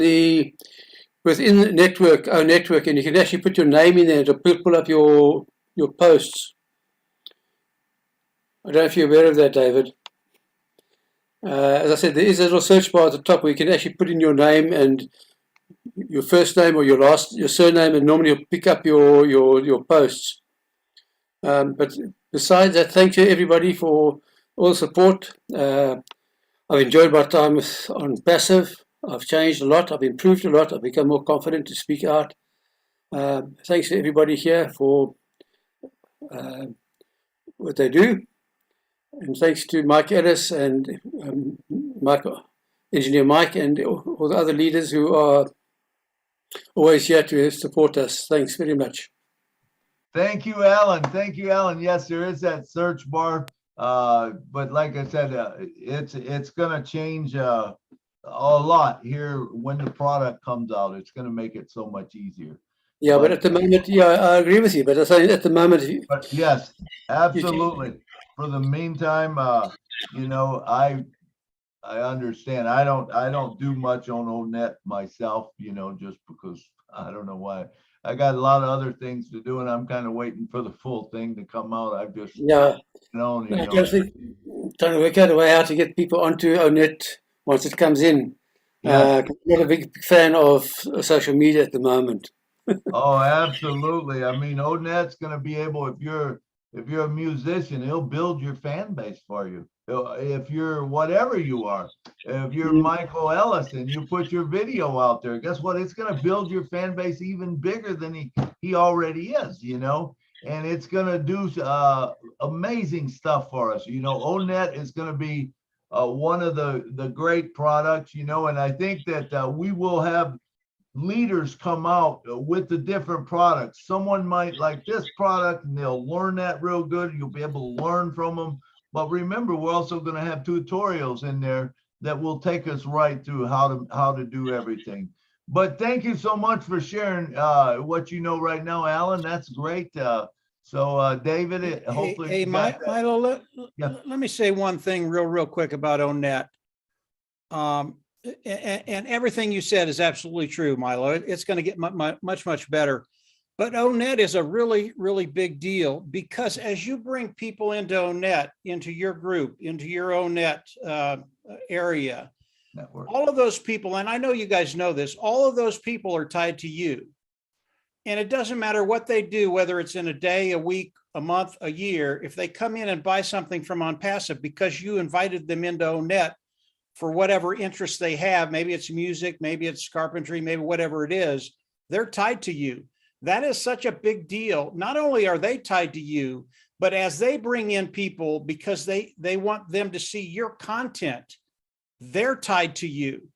within the network, our network, and you can actually put your name in there to pull up your posts. I don't know if you're aware of that, David. As I said, there is a little search bar at the top where you can actually put in your name and your first name or your surname, and normally you'll pick up your posts. But besides that, thank you everybody for all the support. I've enjoyed my time on Passive. I've changed a lot. I've improved a lot. I've become more confident to speak out. Thanks to everybody here for what they do. And thanks to Mike Ellis and Engineer Mike, and all the other leaders who are always here to support us. Thanks very much. Thank you, Alan. Thank you, Alan. Yes, there is that search bar. But like I said, it's going to change a lot here when the product comes out. It's going to make it so much easier. Yeah, but at the moment, yeah, I agree with you. But I say at the moment, but yes, absolutely. For the meantime, you know, I I understand. I don't do much on ONET myself, just because I don't know why. I got a lot of other things to do, and I'm kind of waiting for the full thing to come out. I've just Yeah. known, No, trying to work out a way how to get people onto ONET once it comes in. Yes. I'm not a big fan of social media at the moment. Oh, absolutely. I mean, ONET's going to be able, if you're a musician, he'll build your fan base for you. If you're whatever you are, if you're Michael Ellis and you put your video out there, guess what? It's going to build your fan base even bigger than he already is, and it's going to do amazing stuff for us. ONET is going to be one of the great products, and I think that we will have leaders come out with the different products. Someone might like this product and they'll learn that real good. You'll be able to learn from them. But remember, we're also going to have tutorials in there that will take us right through how to do everything. But thank you so much for sharing what you know right now, Alan. That's great. So David, hopefully. Hey, Milo, let me say one thing real quick about ONET. And everything you said is absolutely true, Milo. It's going to get much better. But ONET is a really, really big deal, because as you bring people into ONET, into your group, into your ONET area, network, all of those people, and I know you guys know this, all of those people are tied to you. And it doesn't matter what they do, whether it's in a day, a week, a month, a year, if they come in and buy something from OnPassive because you invited them into ONET, for whatever interest they have, maybe it's music, maybe it's carpentry, maybe whatever it is, they're tied to you. That is such a big deal. Not only are they tied to you, but as they bring in people because they want them to see your content, they're tied to you.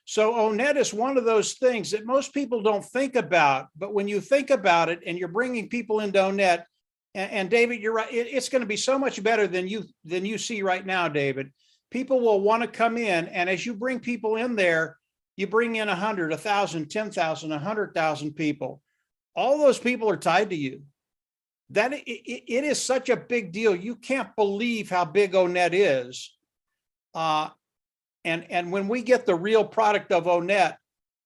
So ONET is one of those things that most people don't think about, but when you think about it and you're bringing people into ONET, and David, you're right, it's going to be so much better than you see right now, David. People will want to come in, and as you bring people in there, you bring in 100, 1,000, 10,000, 100,000 people. All those people are tied to you. That it is such a big deal. You can't believe how big ONET is. And when we get the real product of ONET,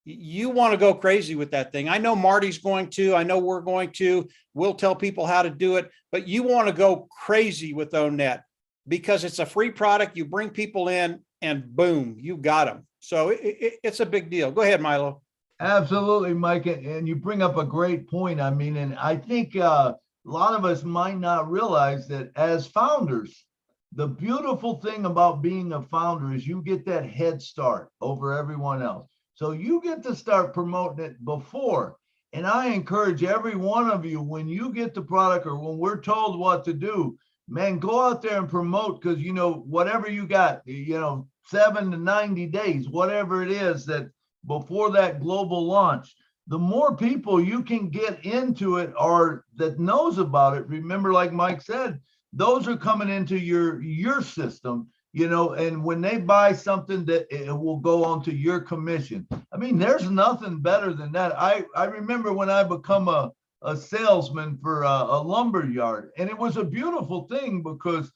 you want to go crazy with that thing. I know Marty's going to. I know we're going to. We'll tell people how to do it, but you want to go crazy with ONET. Because it's a free product, you bring people in and boom, you got them. So it's a big deal. Go ahead, Milo. Absolutely, Mike. And you bring up a great point. I mean, and I think a lot of us might not realize that as founders, the beautiful thing about being a founder is you get that head start over everyone else. So you get to start promoting it before. And I encourage every one of you, when you get the product or when we're told what to do, man, go out there and promote, because, whatever you got, 7 to 90 days, whatever it is that before that global launch, the more people you can get into it or that knows about it. Remember, like Mike said, those are coming into your system, and when they buy something that it will go onto your commission. I mean, there's nothing better than that. I remember when I become a salesman for a lumber yard, and it was a beautiful thing because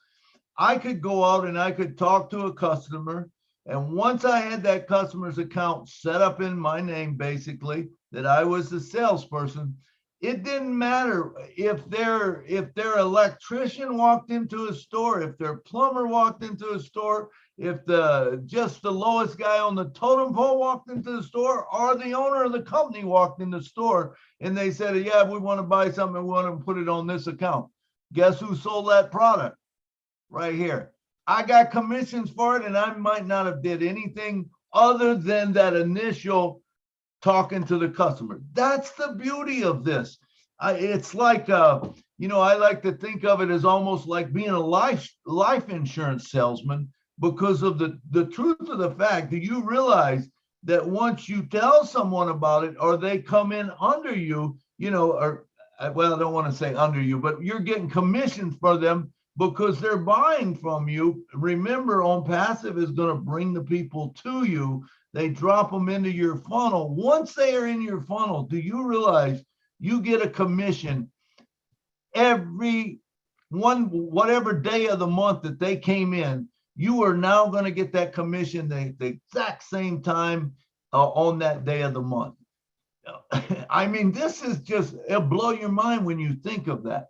I could go out and I could talk to a customer, and once I had that customer's account set up in my name, basically that I was the salesperson, it didn't matter if their electrician walked into a store, if their plumber walked into a store, if just the lowest guy on the totem pole walked into the store, or the owner of the company walked in the store and they said, yeah, we want to buy something, we want to put it on this account. Guess who sold that product? Right here. I got commissions for it, and I might not have did anything other than that initial talking to the customer. That's the beauty of this. It's like, I like to think of it as almost like being a life insurance salesman, because of the truth of the fact that you realize that once you tell someone about it, or they come in under you, or, well, I don't want to say under you, but you're getting commissions for them because they're buying from you. Remember, OnPassive is going to bring the people to you. They drop them into your funnel. Once they are in your funnel, do you realize you get a commission every whatever day of the month that they came in? you are now going to get that commission the exact same time on that day of the month. I mean, this is just, it'll blow your mind when you think of that.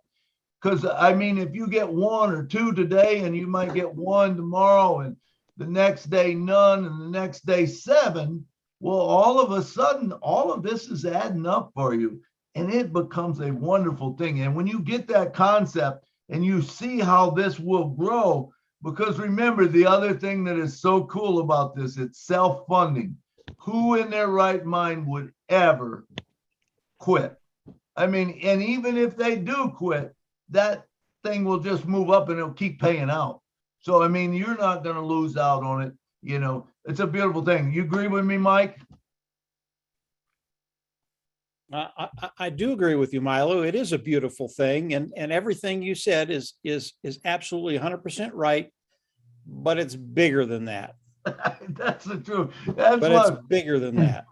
Because, I mean, if you get 1 or 2 today, and you might get 1 tomorrow, and the next day none, and the next day 7, well, all of a sudden, all of this is adding up for you, and it becomes a wonderful thing. And when you get that concept and you see how this will grow, because remember, the other thing that is so cool about this, it's self-funding. Who in their right mind would ever quit? I mean, and even if they do quit, that thing will just move up and it'll keep paying out. So, I mean, you're not going to lose out on it. You know, it's a beautiful thing. You agree with me, Mike? I do agree with you, Milo. It is a beautiful thing. And everything you said is absolutely 100% right, but it's bigger than that. That's the truth. It's bigger than that.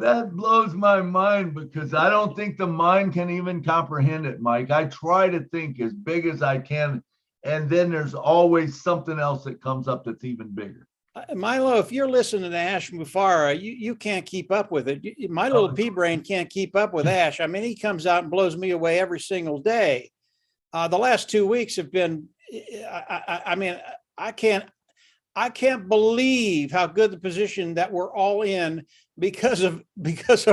That blows my mind, because I don't think the mind can even comprehend it, Mike. I try to think as big as I can, and then there's always something else that comes up that's even bigger. Milo, if you're listening to Ash Mufareh, you can't keep up with it. My little pea brain can't keep up with Ash. I mean, he comes out and blows me away every single day. The last 2 weeks have been, I mean, I can't believe how good the position that we're all in because of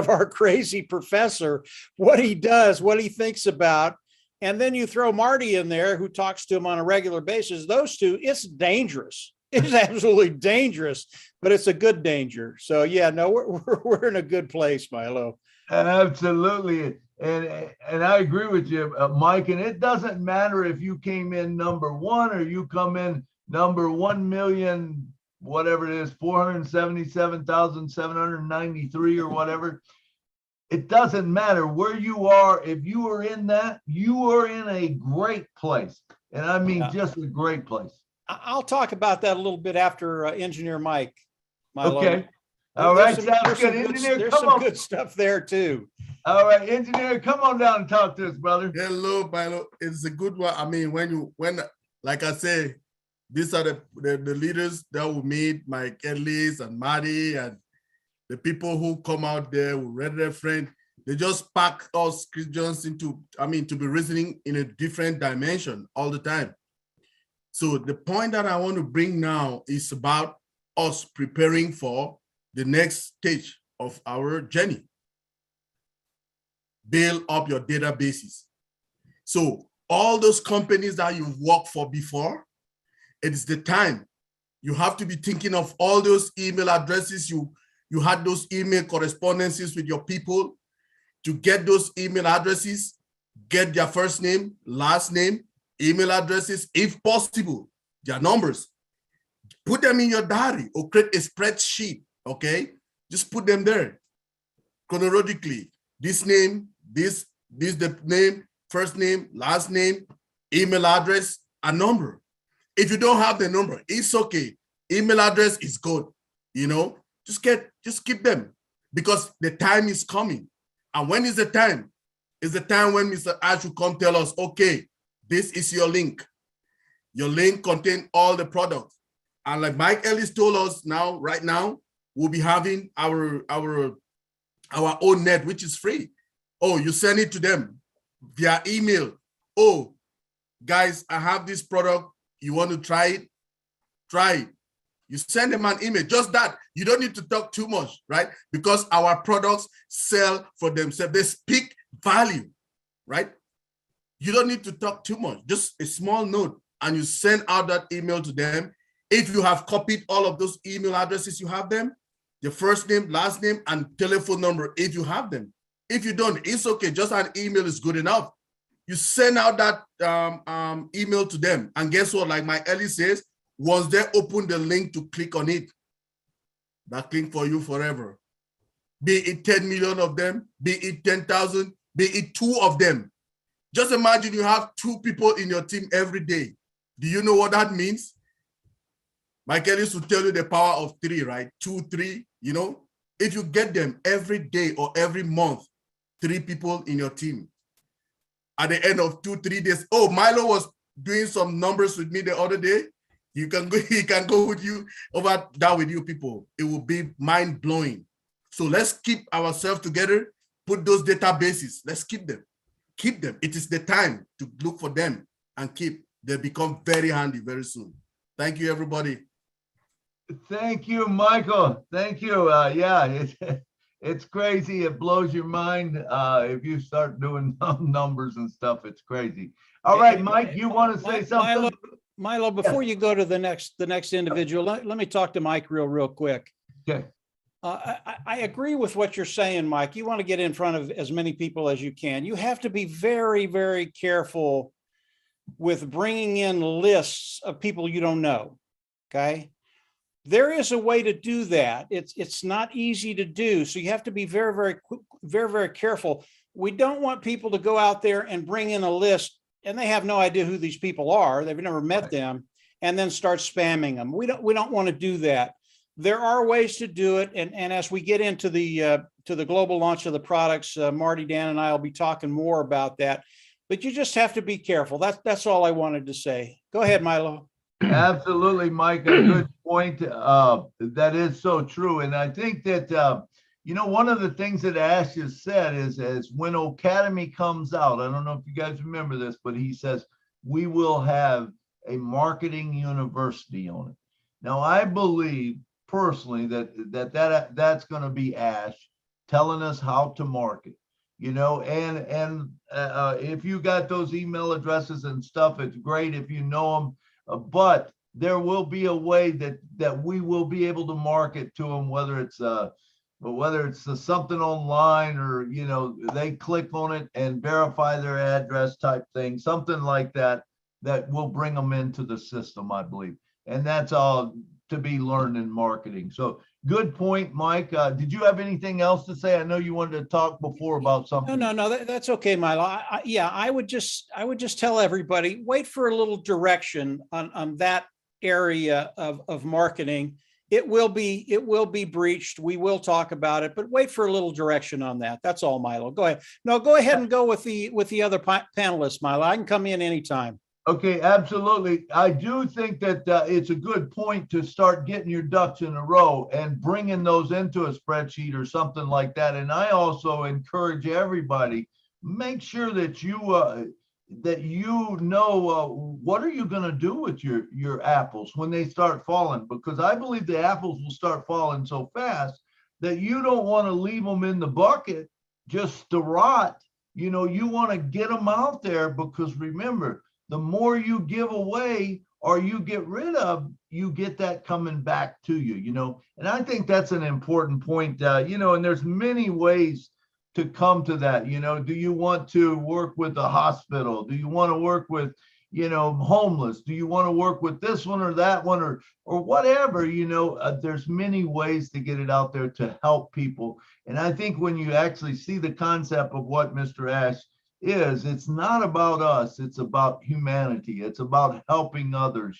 our crazy professor, what he does, what he thinks about. And then you throw Marty in there, who talks to him on a regular basis. Those two, it's dangerous. It's absolutely dangerous, but it's a good danger. So yeah, no, we're in a good place, Milo. Absolutely. And I agree with you, Mike, and it doesn't matter if you came in number 1 or you come in number 1 million, whatever it is, 477,793 or whatever. It doesn't matter where you are. If you are in that, you are in a great place. And I mean, just a great place. I'll talk about that a little bit after Engineer Mike. Milo. Okay. All right. There's some good stuff there too. All right, Engineer, come on down and talk to us, brother. Hello, Milo. It's a good one. I mean, when like I say, these are the leaders that we meet, Mike Ellis and Marty, and the people who come out there who read their friend. They just pack us Christians into, to be reasoning in a different dimension all the time. So the point that I want to bring now is about us preparing for the next stage of our journey. Build up your databases. So all those companies that you've worked for before, it is the time. You have to be thinking of all those email addresses. You had those email correspondences with your people. To get those email addresses, get their first name, last name, email addresses, if possible, their numbers. Put them in your diary or create a spreadsheet, okay? Just put them there chronologically. This name, this the name, first name, last name, email address, and number. If you don't have the number, it's okay. Email address is good, just keep them, because the time is coming. And when is the time? It's the time when Mr. Ash will come tell us, okay, this is your link. Your link contains all the products. And like Mike Ellis told us right now, we'll be having our own net, which is free. Oh, you send it to them via email. Oh, guys, I have this product. You want to try it? Try it. You send them an email, just that. You don't need to talk too much, right? Because our products sell for themselves. They speak value, right? You don't need to talk too much, just a small note, and you send out that email to them. If you have copied all of those email addresses, you have them, the first name, last name, and telephone number, if you have them. If you don't, it's okay. Just an email is good enough. You send out that email to them. And guess what? Like my Ellie says, once they open the link to click on it, that link for you forever. Be it 10 million of them, be it 10,000, be it 2 of them. Just imagine you have 2 people in your team every day. Do you know what that means? Mike Ellis will tell you the power of 3, right? 2, 3, If you get them every day or every month, 3 people in your team. At the end of 2, 3 days, oh, Milo was doing some numbers with me the other day. he can go with you over that with you people. It will be mind blowing. So let's keep ourselves together. Put those databases. Let's keep them. Keep them. It is the time to look for them and keep. They become very handy very soon. Thank you, everybody. Thank you, Michael. Thank you. Yeah, it's crazy. It blows your mind if you start doing numbers and stuff. It's crazy. All right, Mike, you want to say something? Milo, before you go to the next individual, let me talk to Mike real quick. Okay. I agree with what you're saying, Mike. You want to get in front of as many people as you can. You have to be very, very careful with bringing in lists of people you don't know. Okay. There is a way to do that. It's not easy to do. So you have to be very, very careful. We don't want people to go out there and bring in a list and they have no idea who these people are. They've never met them and then start spamming them. We don't want to do that. There are ways to do it. And as we get into the global launch of the products, Marty, Dan, and I will be talking more about that. But you just have to be careful. That's all I wanted to say. Go ahead, Milo. Absolutely, Mike. A good point. That is so true. And I think that, one of the things that Ash has said is when Academy comes out, I don't know if you guys remember this, but he says, we will have a marketing university on it. Now, I believe personally that's going to be Ash telling us how to market. And if you got those email addresses and stuff, it's great if you know them. But there will be a way that we will be able to market to them, whether it's something online or they click on it and verify their address type thing, something like that will bring them into the system, I believe. And that's all to be learned in marketing. So good point, Mike. Did you have anything else to say? I know you wanted to talk before about something. No, that's okay, Milo. I would just tell everybody, wait for a little direction on that area of marketing. It will be breached. We will talk about it, but wait for a little direction on that. That's all, Milo. Go ahead. No, go ahead and go with the other panelists, Milo. I can come in anytime. Okay, absolutely. I do think that it's a good point to start getting your ducks in a row and bringing those into a spreadsheet or something like that. And I also encourage everybody, make sure that you know what are you going to do with your apples when they start falling, because I believe the apples will start falling so fast that you don't want to leave them in the bucket just to rot. You want to get them out there, because remember, the more you give away or you get rid of, you get that coming back to you, and I think that's an important point, and there's many ways to come to that. Do you want to work with a hospital? Do you want to work with, homeless? Do you want to work with this one or that one or whatever? There's many ways to get it out there to help people. And I think when you actually see the concept of what Mr. Ash is, it's not about us, it's about humanity, it's about helping others,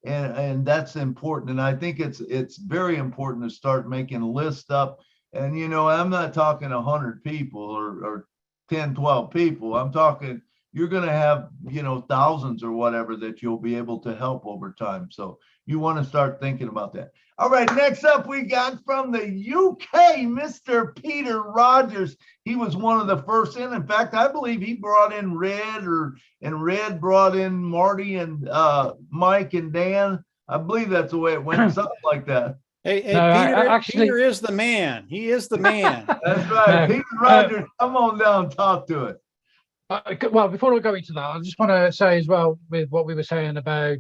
and that's important. And I think it's very important to start making a list up. And I'm not talking 100 people or 10, 12 people. I'm talking you're going to have thousands or whatever that you'll be able to help over time. So you want to start thinking about that. All right, next up we got from the UK, Mr. Peter Rogers. He was one of the first in. In fact, I believe he brought in Red, and Red brought in Marty and Mike and Dan. I believe that's the way it went, something like that. Hey, no, Peter is the man. He is the man. That's right. No, Peter Rogers, come on down, talk to it. Well, before we go into that, I just want to say as well, with what we were saying about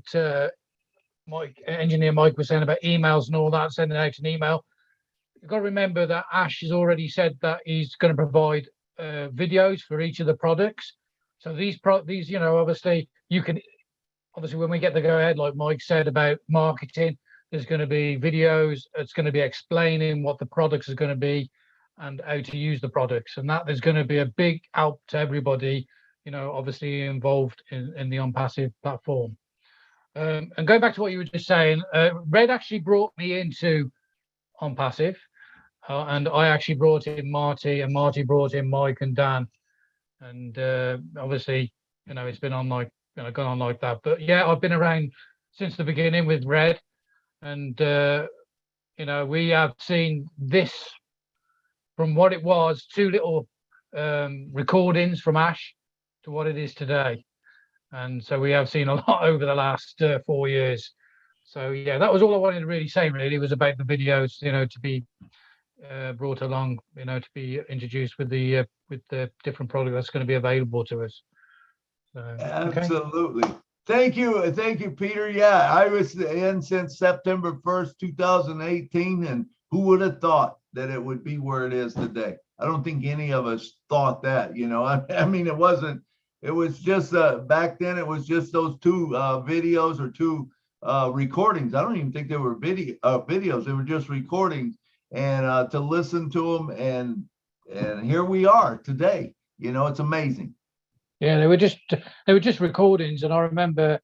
engineer Mike was saying about emails and all that, sending out an email. You've got to remember that Ash has already said that he's going to provide videos for each of the products. So these obviously when we get the go ahead, like Mike said about marketing, there's going to be videos. It's going to be explaining what the products are going to be and how to use the products, and that is going to be a big help to everybody, obviously involved in the OnPassive platform. And going back to what you were just saying, Red actually brought me into OnPassive, and I actually brought in Marty, and Marty brought in Mike and Dan, and obviously, it's been on gone on like that. But yeah, I've been around since the beginning with Red. And, you know, we have seen this from what it was, 2 little recordings from Ash to what it is today. And so we have seen a lot over the last 4 years. So yeah, that was all I wanted to really say. Really, was about the videos, you know, to be brought along, you know, to be introduced with the different product that's going to be available to us. So, absolutely. Okay. Thank you, Peter. Yeah, I was in since September 1st, 2018, and who would have thought that it would be where it is today? I don't think any of us thought that. You know, I mean, it wasn't. It was just back then. It was just those 2 videos or 2 recordings. I don't even think they were videos. They were just recordings, and to listen to them, and here we are today. You know, it's amazing. Yeah, they were just recordings, and I remember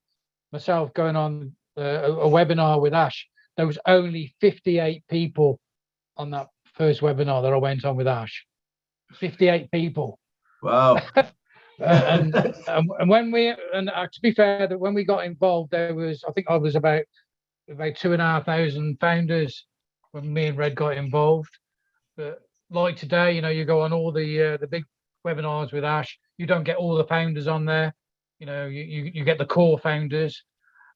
myself going on a webinar with Ash. There was only 58 people on that first webinar that I went on with Ash. 58 people. Wow. And when to be fair, that when we got involved, there was, I think I was about 2,500 founders when me and Red got involved. But like today, you know, you go on all the big webinars with Ash, you don't get all the founders on there. You know, you get the core founders,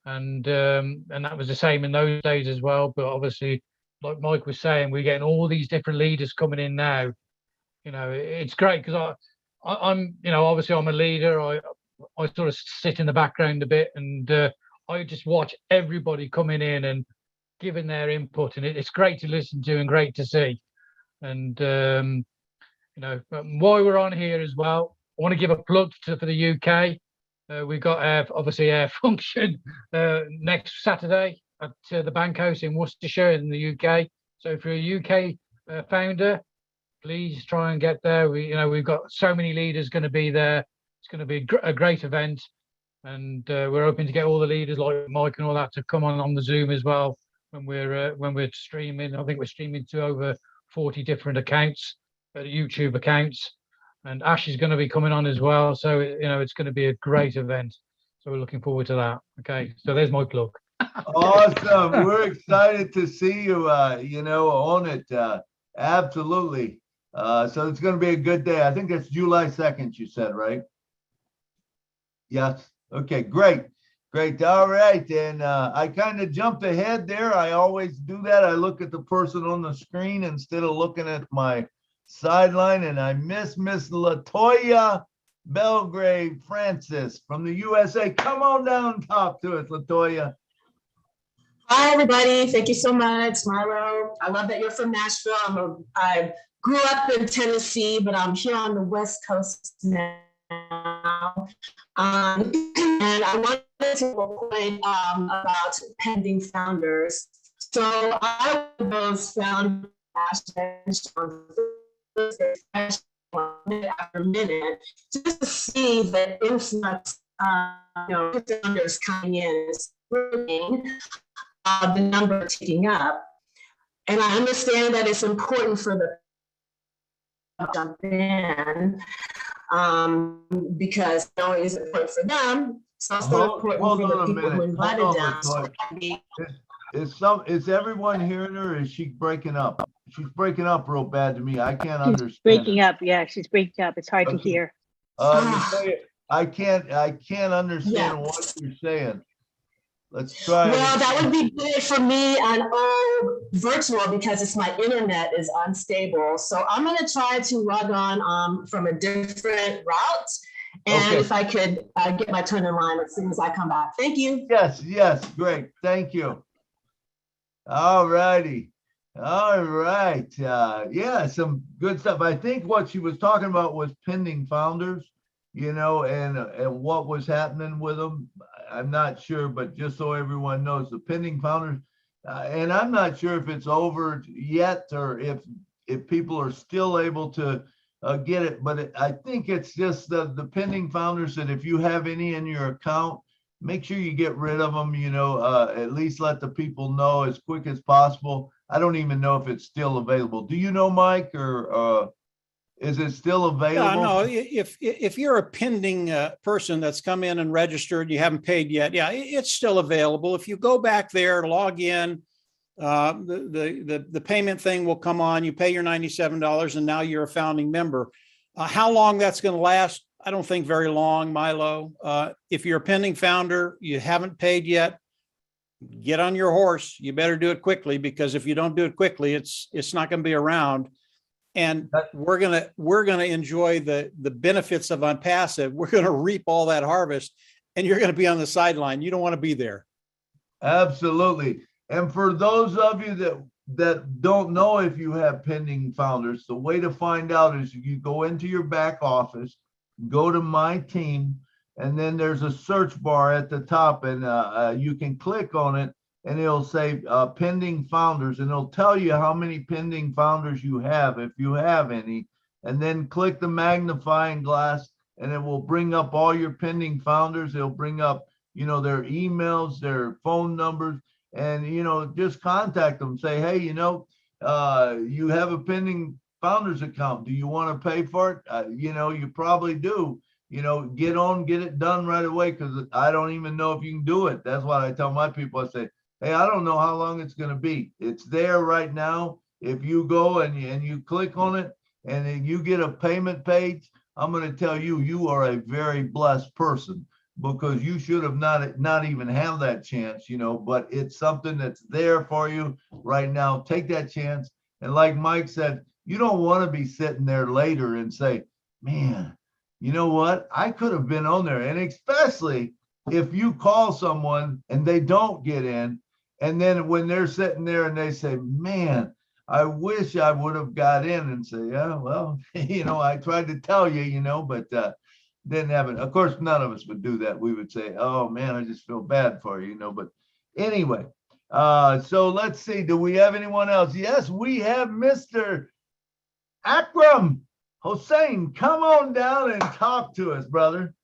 and that was the same in those days as well. But obviously, like Mike was saying, we're getting all these different leaders coming in now. You know, it's great because I'm, you know, obviously I'm a leader. I sort of sit in the background a bit, and I just watch everybody coming in and giving their input, and it's great to listen to and great to see. And you know, while we're on here as well, I want to give a plug for the UK. We've got obviously our function next Saturday at the Bank House in Worcestershire in the UK. So if you're a UK founder, please try and get there. We've got so many leaders going to be there. It's going to be a great event, and we're hoping to get all the leaders like Mike and all that to come on the Zoom as well when we're streaming. I think we're streaming to over 40 different accounts, YouTube accounts, and Ash is going to be coming on as well. So you know, it's going to be a great event. So we're looking forward to that. Okay, so there's my plug. Awesome. We're excited to see you. You know, on it. Absolutely. So it's going to be a good day. I think that's July 2nd, you said, right? Yes. Okay, great. All right. And I kind of jumped ahead there. I always do that. I look at the person on the screen instead of looking at my sideline, and I miss Latoya Belgrave Francis from the USA. Come on down top to it, Latoya. Hi, everybody. Thank you so much, Milo. I love that you're from Nashville. I grew up in Tennessee, but I'm here on the West Coast now. And I wanted to point about pending founders. So I was found after minute just to see the influx of founders coming in is growing. The number ticking up, and I understand that it's important for the jump in because not only is it important for them, it's also important for the people who invited them. So is everyone hearing her? Or is she breaking up? She's breaking up real bad to me. I can't understand. Breaking up. Yeah, she's breaking up. It's hard to hear. I can't understand what you're saying. Let's try. Well, that would be good for me on all virtual because my internet is unstable. So I'm going to try to log on from a different route. And if I could get my turn in line as soon as I come back. Thank you. Yes, great. Thank you. All righty. All right. Yeah, some good stuff. I think what she was talking about was pending founders, you know, and what was happening with them. I'm not sure, but just so everyone knows, the pending founders, and I'm not sure if it's over yet or if people are still able to get it, but I think it's just the pending founders that if you have any in your account, make sure you get rid of them, you know, at least let the people know as quick as possible. I don't even know if it's still available. Do you know, Mike, or Is it still available? Yeah, no, if you're a pending person that's come in and registered, you haven't paid yet, yeah, it's still available. If you go back there, log in, the payment thing will come on, you pay your $97 and now you're a founding member. How long that's going to last, I don't think very long, Milo. If you're a pending founder, you haven't paid yet, get on your horse. You better do it quickly, because if you don't do it quickly, it's not going to be around. And we're gonna enjoy the benefits of Unpassive. We're gonna reap all that harvest, and you're gonna be on the sideline. You don't want to be there. Absolutely. And for those of you that don't know if you have pending founders, the way to find out is you go into your back office, go to My Team, and then there's a search bar at the top, and you can click on it, and it'll say pending founders, and it'll tell you how many pending founders you have, if you have any, and then click the magnifying glass, and it will bring up all your pending founders. It'll bring up, their emails, their phone numbers, and, just contact them. Say, hey, you have a pending founders account. Do you want to pay for it? You probably do. Get it done right away, because I don't even know if you can do it. That's what I tell my people. I say, hey, I don't know how long it's going to be. It's there right now. If you go and you click on it and then you get a payment page, I'm going to tell you, you are a very blessed person, because you should have not even have that chance, but it's something that's there for you right now. Take that chance. And like Mike said, you don't want to be sitting there later and say, man, you know what? I could have been on there. And especially if you call someone and they don't get in, and then when they're sitting there and they say, man, I wish I would have got in, and say, yeah, well, I tried to tell you, but didn't have it. Of course, none of us would do that. We would say, oh man, I just feel bad for you, but anyway, so let's see. Do we have anyone else? Yes, we have Mr. Akram Hossein. Come on down and talk to us, brother.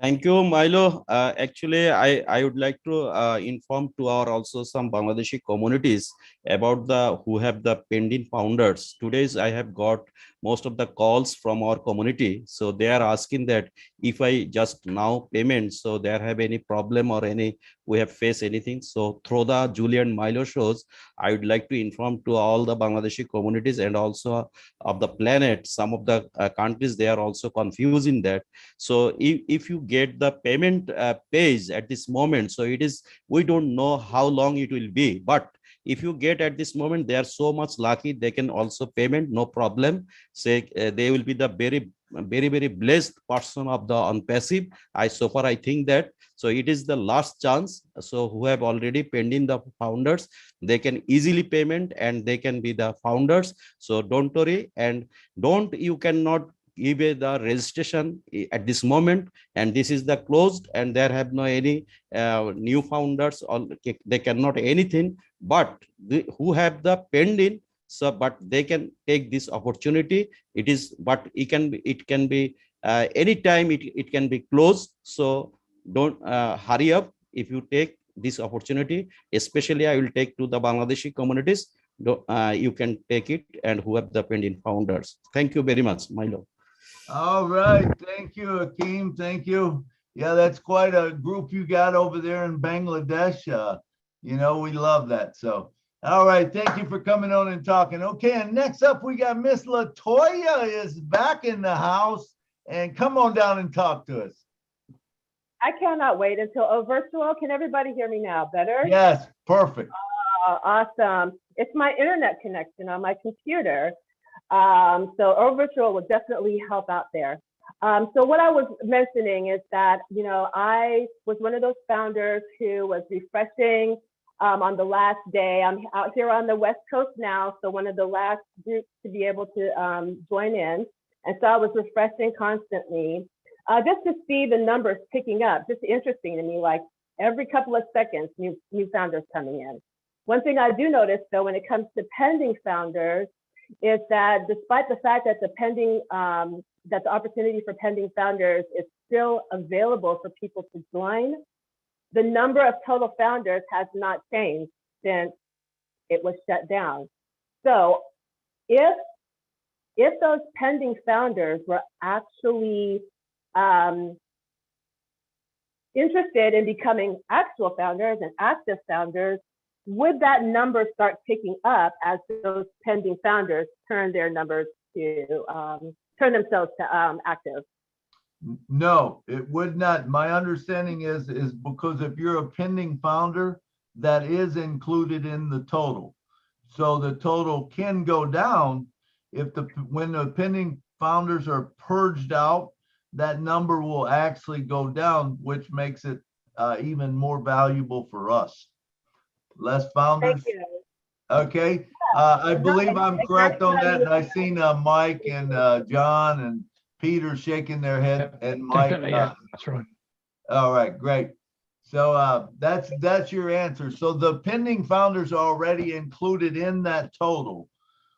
Thank you, Milo. Actually, I would like to inform to our also some Bangladeshi communities about who have the pending founders. Today's I have got most of the calls from our community. So they are asking that if I just now payment, so there have any problem or we have faced anything. So through the Julie and Milo shows, I would like to inform to all the Bangladeshi communities and also of the planet. Some of the countries, they are also confusing that. So if you get the payment page at this moment, so we don't know how long it will be, but if you get at this moment, they are so much lucky, they can also payment, no problem. Say they will be the very, very, very blessed person of the Unpassive. So far I think that, so it is the last chance. So who have already pending the founders, they can easily payment and they can be the founders. So don't worry, and you cannot give the registration at this moment, and this is the closed, and there have no any new founders, or they cannot anything, but who have the pending, so but they can take this opportunity. But it can be anytime it can be closed. So don't hurry up. If you take this opportunity, especially I will take to the Bangladeshi communities, you can take it, and who have the pending founders. Thank you very much, Milo. All right. Thank you, Akeem. Thank you. Yeah, that's quite a group you got over there in Bangladesh. We love that. So, all right. Thank you for coming on and talking. Okay. And next up, we got Miss Latoya is back in the house, and come on down and talk to us. I cannot wait until virtual. Can everybody hear me now? Better? Yes. Perfect. Awesome. It's my internet connection on my computer. So virtual will definitely help out there. So what I was mentioning is that, I was one of those founders who was refreshing on the last day. I'm out here on the West Coast now, so one of the last groups to be able to join in. And so I was refreshing constantly just to see the numbers picking up. Just interesting to me, like every couple of seconds, new founders coming in. One thing I do notice, though, when it comes to pending founders, is that despite the fact that that the opportunity for pending founders is still available for people to join, the number of total founders has not changed since it was shut down. So if if those pending founders were actually interested in becoming actual founders and active founders, would that number start ticking up as those pending founders turn their numbers to turn themselves to active? No, it would not. My understanding is because if you're a pending founder, that is included in the total. So the total can go down if when the pending founders are purged out, that number will actually go down, which makes it even more valuable for us. Less founders. Thank you. Okay. I believe I'm correct on that. And I've seen Mike and John and Peter shaking their head, and Mike. Yeah, that's right. All right, great. So that's your answer. So the pending founders are already included in that total.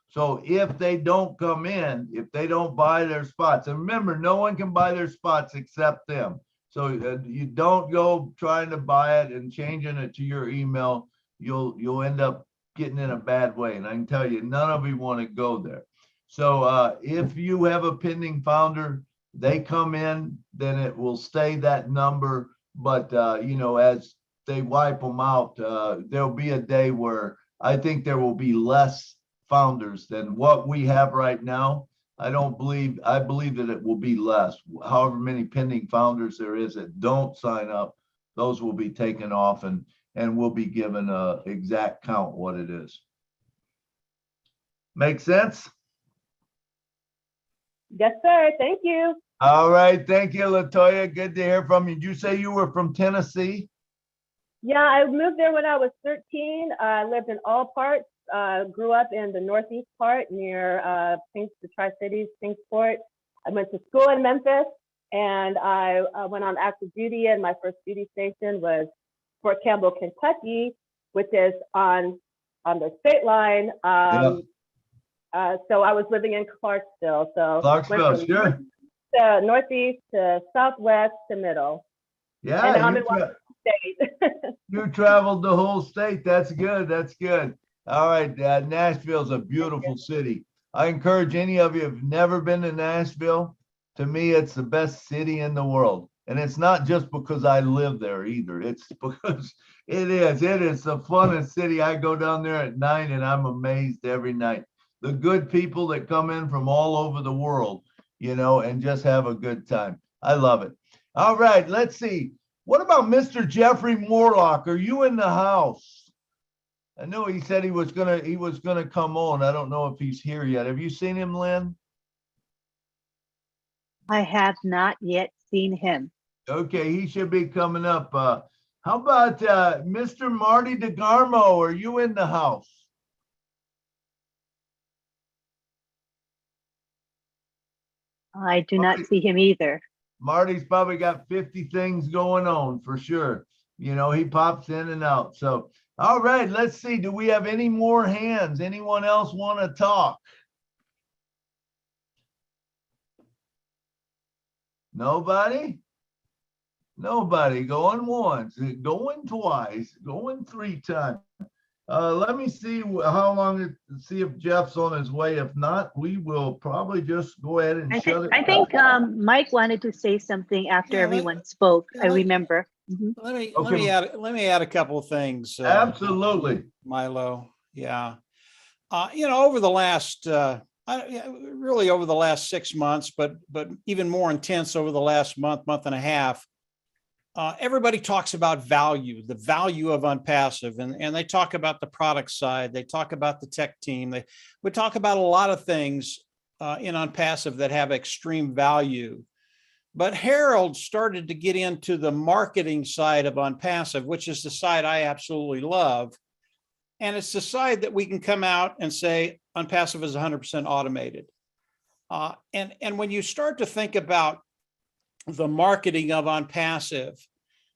So if they don't come in, if they don't buy their spots, and remember, no one can buy their spots except them. So you don't go trying to buy it and changing it to your email. You'll end up getting in a bad way. And I can tell you, none of you want to go there. So if you have a pending founder, they come in, then it will stay that number. But, you know, as they wipe them out, there'll be a day where I think there will be less founders than what we have right now. I believe that it will be less. However many pending founders there is that don't sign up, those will be taken off and we'll be given a exact count what it is. Make sense? Yes, sir. Thank you. All right. Thank you, Latoya. Good to hear from you. Did you say you were from Tennessee? Yeah, I moved there when I was 13. I lived in all parts. Grew up in the northeast part near the Tri-Cities, Kingsport. I went to school in Memphis, and I went on active duty, and my first duty station was Fort Campbell, Kentucky, which is on the state line. So I was living in Clarksville. So Clarksville, sure. Northeast to southwest to middle. Yeah, and I'm in Washington State. You traveled the whole state. That's good. That's good. All right. Nashville's a beautiful city. I encourage any of you who've never been to Nashville. To me, it's the best city in the world. And it's not just because I live there either. It's because it is the funnest city. I go down there at night and I'm amazed every night. The good people that come in from all over the world, you know, and just have a good time. I love it. All right, let's see. What about Mr. Jeffrey Morlock? Are you in the house? I know he said he was gonna come on. I don't know if he's here yet. Have you seen him, Lynn? I have not yet seen him. Okay, he should be coming up. How about Mr. Marty DeGarmo? Are you in the house? I do not see him either. Marty's probably got 50 things going on for sure. You know, he pops in and out. So, all right, let's see. Do we have any more hands? Anyone else want to talk? Nobody? Nobody. Going once, going twice, going 3 times. Let me see how long see if Jeff's on his way. If not, we will probably just go ahead and shut it. I think Mike wanted to say something after everyone spoke. I remember. Let me add a couple of things. Absolutely, Milo. Yeah, you know, over the last really over the last 6 months, but even more intense over the last month and a half. Everybody talks about value, the value of Unpassive, and they talk about the product side. They talk about the tech team. We talk about a lot of things in Unpassive that have extreme value. But Harold started to get into the marketing side of Unpassive, which is the side I absolutely love. And it's the side that we can come out and say Unpassive is 100% automated. And when you start to think about the marketing of Unpassive,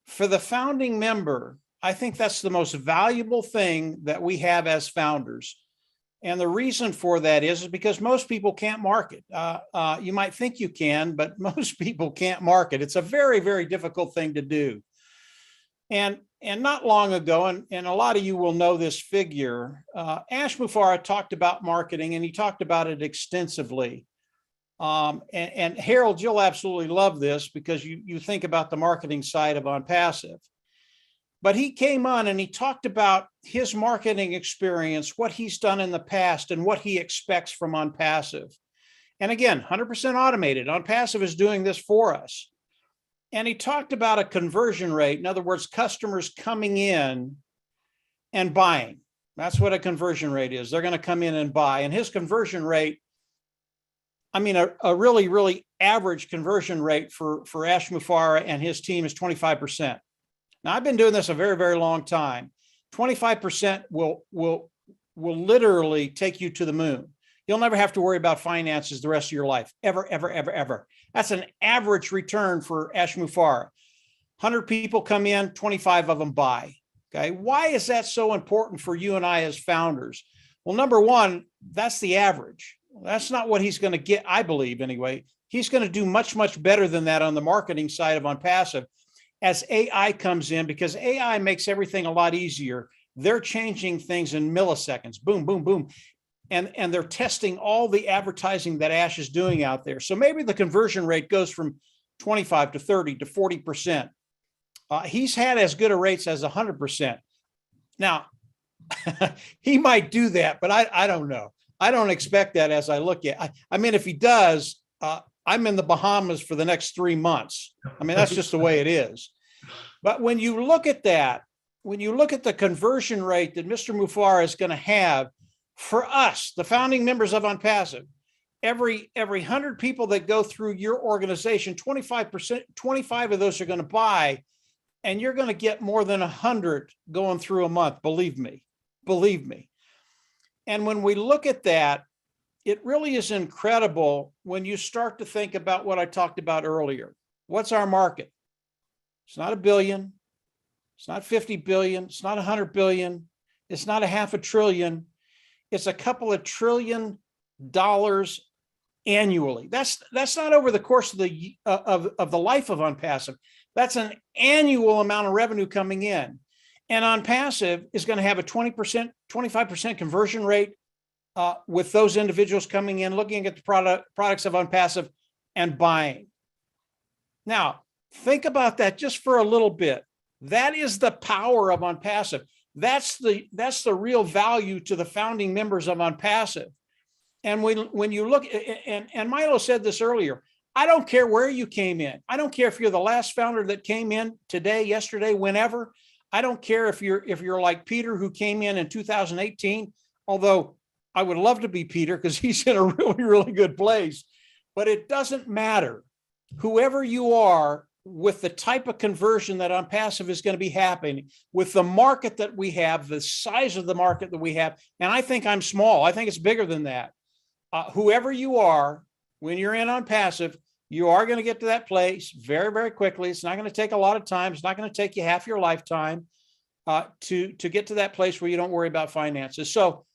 for the founding member, I think that's the most valuable thing that we have as founders. And the reason for that is because most people can't market. You might think you can, but most people can't market. It's a very, very difficult thing to do. And And not long ago, and a lot of you will know this figure, Ash Mufareh talked about marketing, and he talked about it extensively. And Harold, you'll absolutely love this because you think about the marketing side of OnPassive. But he came on and he talked about his marketing experience, what he's done in the past, and what he expects from OnPassive. And again, 100% automated. OnPassive is doing this for us. And he talked about a conversion rate. In other words, customers coming in and buying. That's what a conversion rate is. They're going to come in and buy. And his conversion rate, I mean, a really, really average conversion rate for Ash Mufareh and his team is 25%. Now, I've been doing this a very, very long time. 25% will literally take you to the moon. You'll never have to worry about finances the rest of your life, ever, ever, ever, ever. That's an average return for Ash Mufareh. 100 people come in, 25 of them buy. Okay, why is that so important for you and I as founders? Well, number one, that's the average. That's not what he's going to get, I believe, anyway. He's going to do much, much better than that on the marketing side of OnPassive as AI comes in, because AI makes everything a lot easier. They're changing things in milliseconds. Boom, boom, boom. And they're testing all the advertising that Ash is doing out there. So maybe the conversion rate goes from 25 to 30 to 40%. He's had as good a rates as 100%. Now, he might do that, but I don't know. I don't expect that as I look at. I mean, if he does, I'm in the Bahamas for the next 3 months. I mean, that's just the way it is. But when you look at that, when you look at the conversion rate that Mr. Mufareh is going to have for us, the founding members of OnPassive, every 100 people that go through your organization, 25%, 25 of those are going to buy, and you're going to get more than 100 going through a month. Believe me, believe me. And when we look at that, it really is incredible when you start to think about what I talked about earlier. What's our market? It's not 1 billion. It's not 50 billion. It's not 100 billion. It's not $500 billion. It's a couple of $1 trillion annually. That's not over the course of the life of OnPassive. That's an annual amount of revenue coming in. And OnPassive is going to have a 20%, 25% conversion rate with those individuals coming in, looking at the products of OnPassive and buying. Now, think about that just for a little bit. That is the power of OnPassive. That's the real value to the founding members of OnPassive. And when you look, and Milo said this earlier, I don't care where you came in. I don't care if you're the last founder that came in today, yesterday, whenever. I don't care if you're like Peter, who came in 2018, although I would love to be Peter because he's in a really, really good place. But it doesn't matter. Whoever you are, with the type of conversion that OnPassive is going to be happening, with the market that we have, the size of the market that we have, and I think I'm small. I think it's bigger than that. Whoever you are, when you're in OnPassive, you are going to get to that place very, very quickly. It's not going to take a lot of time. It's not going to take you half your lifetime to get to that place where you don't worry about finances. So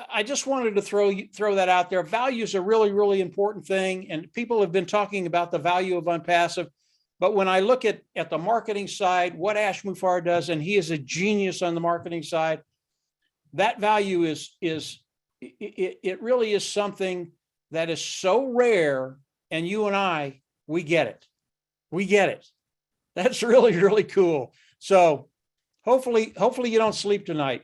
I just wanted to throw that out there. Value is a really, really important thing, and people have been talking about the value of OnPassive. But when I look at the marketing side, what Ash Mufareh does, and he is a genius on the marketing side, that value it really is something that is so rare, and you and I, we get it. We get it. That's really, really cool. So hopefully you don't sleep tonight.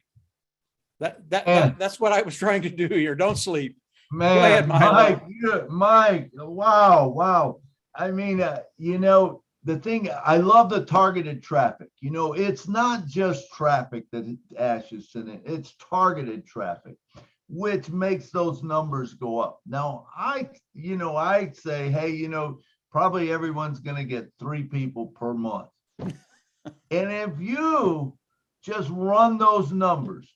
That's what I was trying to do here. Don't sleep. Man, go ahead, Mike, wow. I mean, the thing, I love the targeted traffic. It's not just traffic that Ash is sending, it's targeted traffic, which makes those numbers go up. Now, I'd say, hey, probably everyone's going to get 3 people per month. And if you just run those numbers,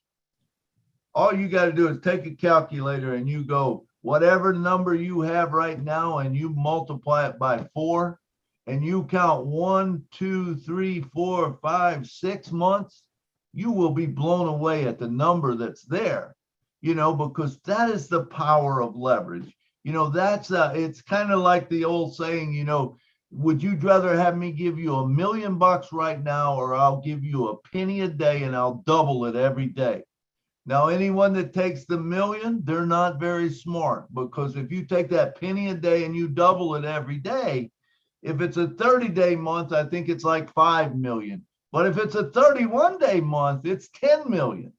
all you got to do is take a calculator and you go, whatever number you have right now, and you multiply it by 4, and you count 1, 2, 3, 4, 5, 6 months, you will be blown away at the number that's there, because that is the power of leverage. It's kind of like the old saying, would you rather have me give you $1 million right now, or I'll give you a penny a day and I'll double it every day? Now, anyone that takes the million, they're not very smart, because if you take that penny a day and you double it every day, if it's a 30-day month, I think it's like 5 million. But if it's a 31-day month, it's 10 million,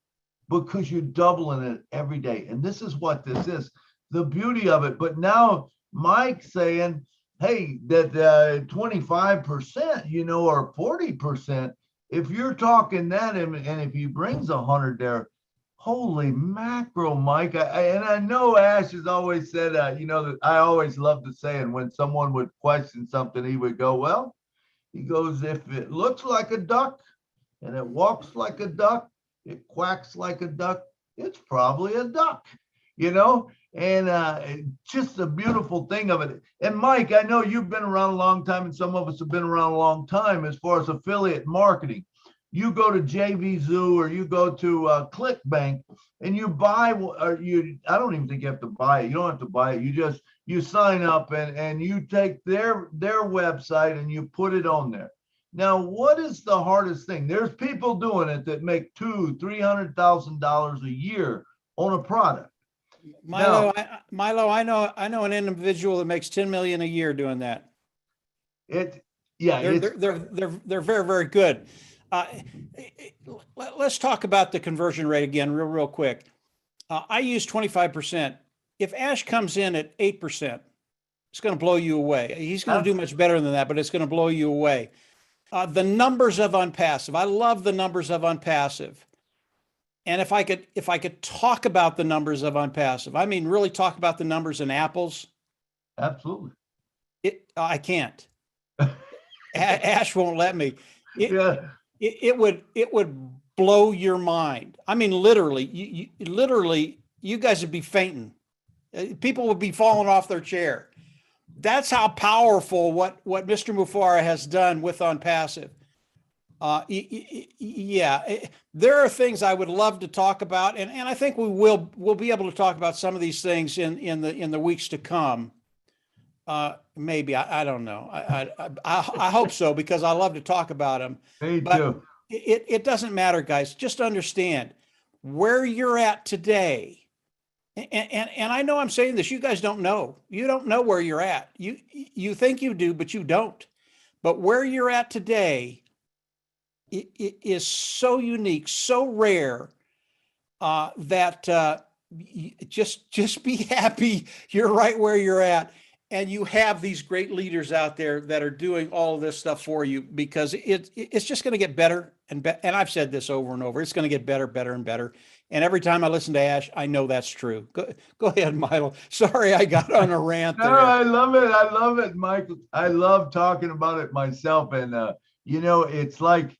because you're doubling it every day. And this is what this is, the beauty of it. But now Mike's saying, hey, that 25%, you know, or 40%, if you're talking that, and if he brings 100 there, holy mackerel, Mike. And I know Ash has always said, you know, that I always love to say, and when someone would question something, he would go, well, he goes, if it looks like a duck and it walks like a duck, it quacks like a duck, it's probably a duck, you know? And just the beautiful thing of it. And Mike, I know you've been around a long time, and some of us have been around a long time as far as affiliate marketing. You go to JVZoo or you go to ClickBank and you buy, or I don't even think you have to buy it. You don't have to buy it. You sign up and you take their website and you put it on there. Now, what is the hardest thing? There's people doing it that make $200,000-$300,000 a year on a product. Milo, I know an individual that makes 10 million a year doing that. They're very, very good. Let's talk about the conversion rate again, real quick. I use 25%. If Ash comes in at 8%, it's going to blow you away. He's going to do much better than that, but it's going to blow you away. The numbers of unpassive. I love the numbers of unpassive. And if I could talk about the numbers of unpassive, I mean, really talk about the numbers in apples. Absolutely. I can't. Ash won't let me. It would blow your mind. I mean, literally, you guys would be fainting. People would be falling off their chair. That's how powerful what Mr. Mufara has done with unpassive. There are things I would love to talk about, and I think we'll be able to talk about some of these things in the weeks to come. Maybe I don't know. I hope so, because I love to talk about them. Me too. It doesn't matter, guys. Just understand where you're at today. And I know I'm saying this. You guys don't know. You don't know where you're at. You think you do, but you don't. But where you're at today, it is so unique, so rare, that just be happy you're right where you're at. And you have these great leaders out there that are doing all of this stuff for you, because it's just going to get better and better. And I've said this over and over. It's going to get better, better, and better. And every time I listen to Ash, I know that's true. Go ahead, Milo. Sorry, I got on a rant there. No, I love it. I love it, Mike. I love talking about it myself. And, you know, it's like,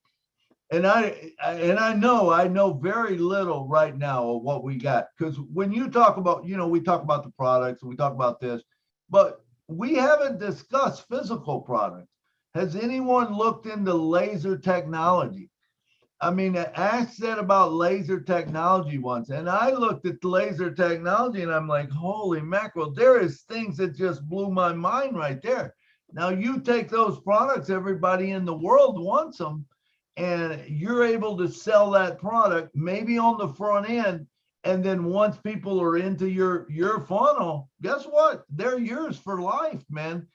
and I know very little right now of what we got. Because when you talk about, you know, we talk about the products and we talk about this, but we haven't discussed physical products. Has anyone looked into laser technology? I mean, Ash said about laser technology once, and I looked at the laser technology and I'm like, holy mackerel, there is things that just blew my mind right there. Now you take those products, everybody in the world wants them, and you're able to sell that product maybe on the front end. And then once people are into your funnel, guess what? They're yours for life, man.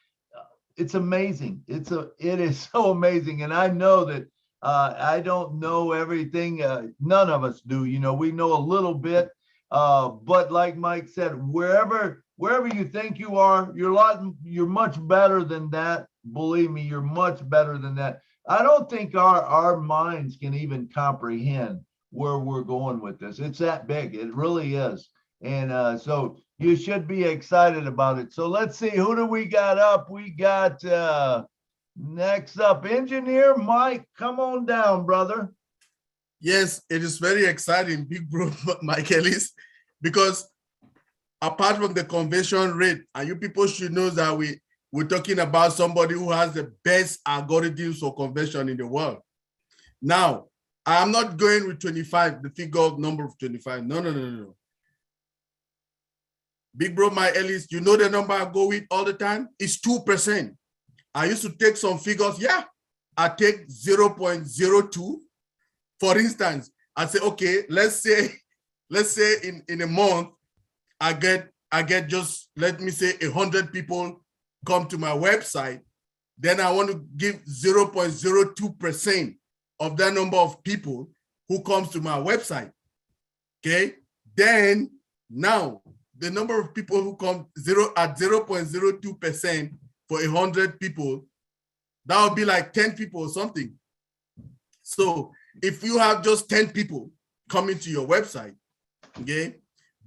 It's amazing. It is so amazing. And I know that I don't know everything. None of us do. You know, we know a little bit. But like Mike said, wherever you think you are, you're much better than that. Believe me, you're much better than that. I don't think our minds can even comprehend where we're going with this. It's that big. It really is. And so you should be excited about it. So let's see, who do we got up? We got next up, Engineer Mike. Come on down, brother. Yes, it is very exciting, big bro, Mike Ellis, because apart from the conversion rate, and you people should know that we're talking about somebody who has the best algorithms for conversion in the world. Now, I'm not going with 25, the figure of number of 25. No. Big bro, Mike Ellis, you know the number I go with all the time? It's 2%. I used to take some figures. Yeah, I take 0.02. For instance, I say, okay, let's say in a month, I get just, let me say 100 people come to my website. Then I want to give 0.02% of that number of people who comes to my website. Okay. Then now the number of people who come at 0.02% for 100 people, that would be like 10 people or something. So if you have just 10 people coming to your website, okay,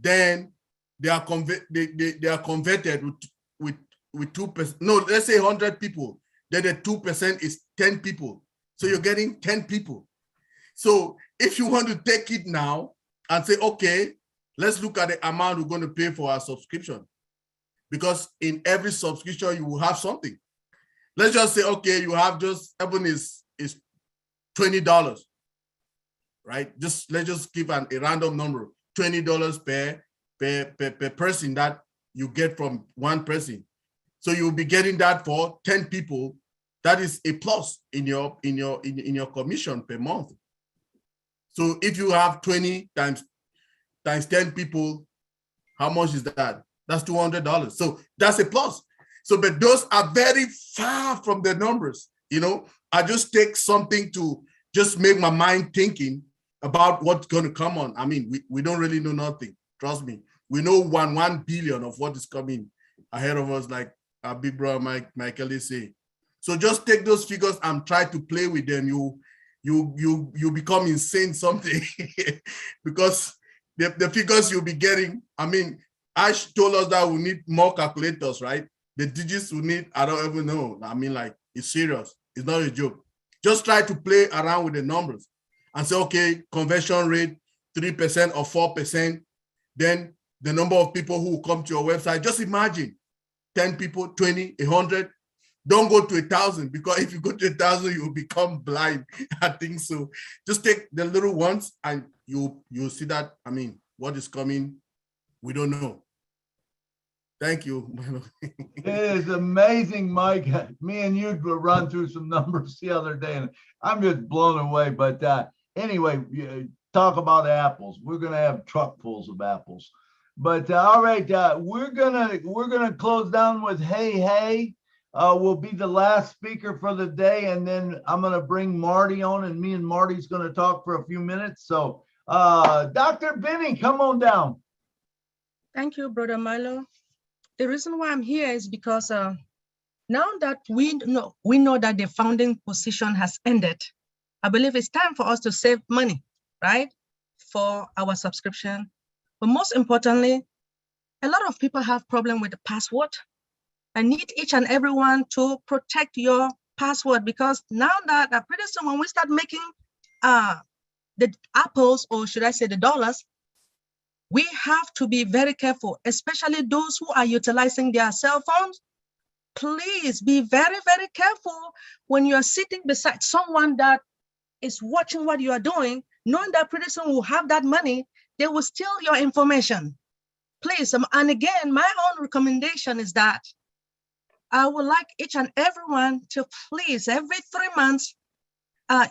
then they are converted with 2%. No, let's say 100 people. Then the 2% is 10 people. So you're getting 10 people. So if you want to take it now and say, okay, let's look at the amount we're going to pay for our subscription. Because in every subscription, you will have something. Let's just say, okay, you have just, everyone is $20, right? Let's just give a random number, $20 per person that you get from one person. So you'll be getting that for 10 people. That is a plus in your commission per month. So if you have 20 times 10 people, how much is that? That's $200. So that's a plus. So, but those are very far from the numbers. You know, I just take something to just make my mind thinking about what's going to come on. I mean, we don't really know nothing. Trust me. We know 1 billion of what is coming ahead of us, like our big brother Mike Ellis say. So just take those figures and try to play with them. You become insane something because the figures you'll be getting. I mean, Ash told us that we need more calculators, right? The digits we need, I don't even know. I mean, like, it's serious. It's not a joke. Just try to play around with the numbers and say, okay, conversion rate, 3% or 4%. Then the number of people who will come to your website, just imagine 10 people, 20, 100. Don't go to 1,000 because if you go to 1,000, you'll become blind. I think so. Just take the little ones and you'll see that, I mean, what is coming, we don't know. Thank you. It is amazing, Mike. Me and you will run through some numbers the other day, and I'm just blown away. But anyway, talk about apples. We're gonna have truckfuls of apples. But all right, we're gonna close down with hey. Will be the last speaker for the day, and then I'm gonna bring Marty on, and me and Marty's gonna talk for a few minutes. So, Dr. Benny, come on down. Thank you, Brother Milo. The reason why I'm here is because now that we know that the founding position has ended, I believe it's time for us to save money, right, for our subscription. But most importantly, a lot of people have problem with the password. I need each and everyone to protect your password, because now that pretty soon when we start making the apples, or should I say the dollars, we have to be very careful, especially those who are utilizing their cell phones. Please be very, very careful when you're sitting beside someone that is watching what you are doing, knowing that pretty soon will have that money, they will steal your information. Please, and again, my own recommendation is that I would like each and everyone to please, every 3 months,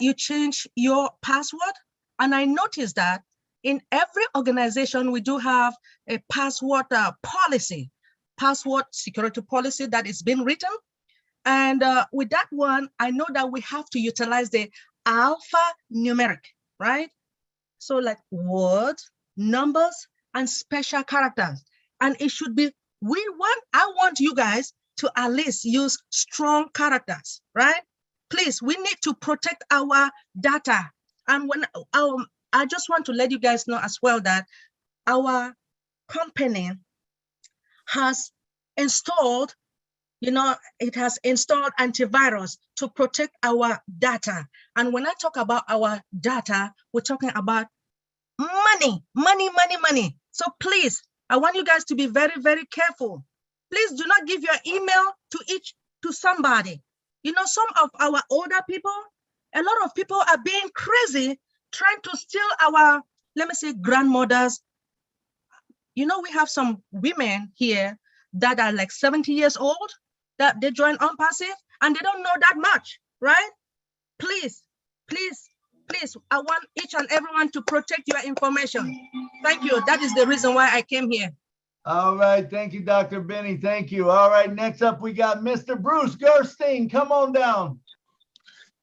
you change your password. And I noticed that in every organization, we do have a password policy, password security policy that is being written. And with that one, I know that we have to utilize the alphanumeric, right? So like words, numbers, and special characters. And it should be, I want you guys to at least use strong characters, right? Please, we need to protect our data. And when I just want to let you guys know as well that our company has installed, it has installed antivirus to protect our data. And when I talk about our data, we're talking about money. So please, I want you guys to be very, very careful. Please do not give your email to somebody. Some of our older people, a lot of people are being crazy, trying to steal our, let me say, grandmothers. We have some women here that are like 70 years old, that they join OnPassive, and they don't know that much, right? Please, please, please, I want each and everyone to protect your information. Thank you. That is the reason why I came here. All right. Thank you, Dr. Benny. Thank you. All right. Next up, we got Mr. Bruce Gerstein. Come on down.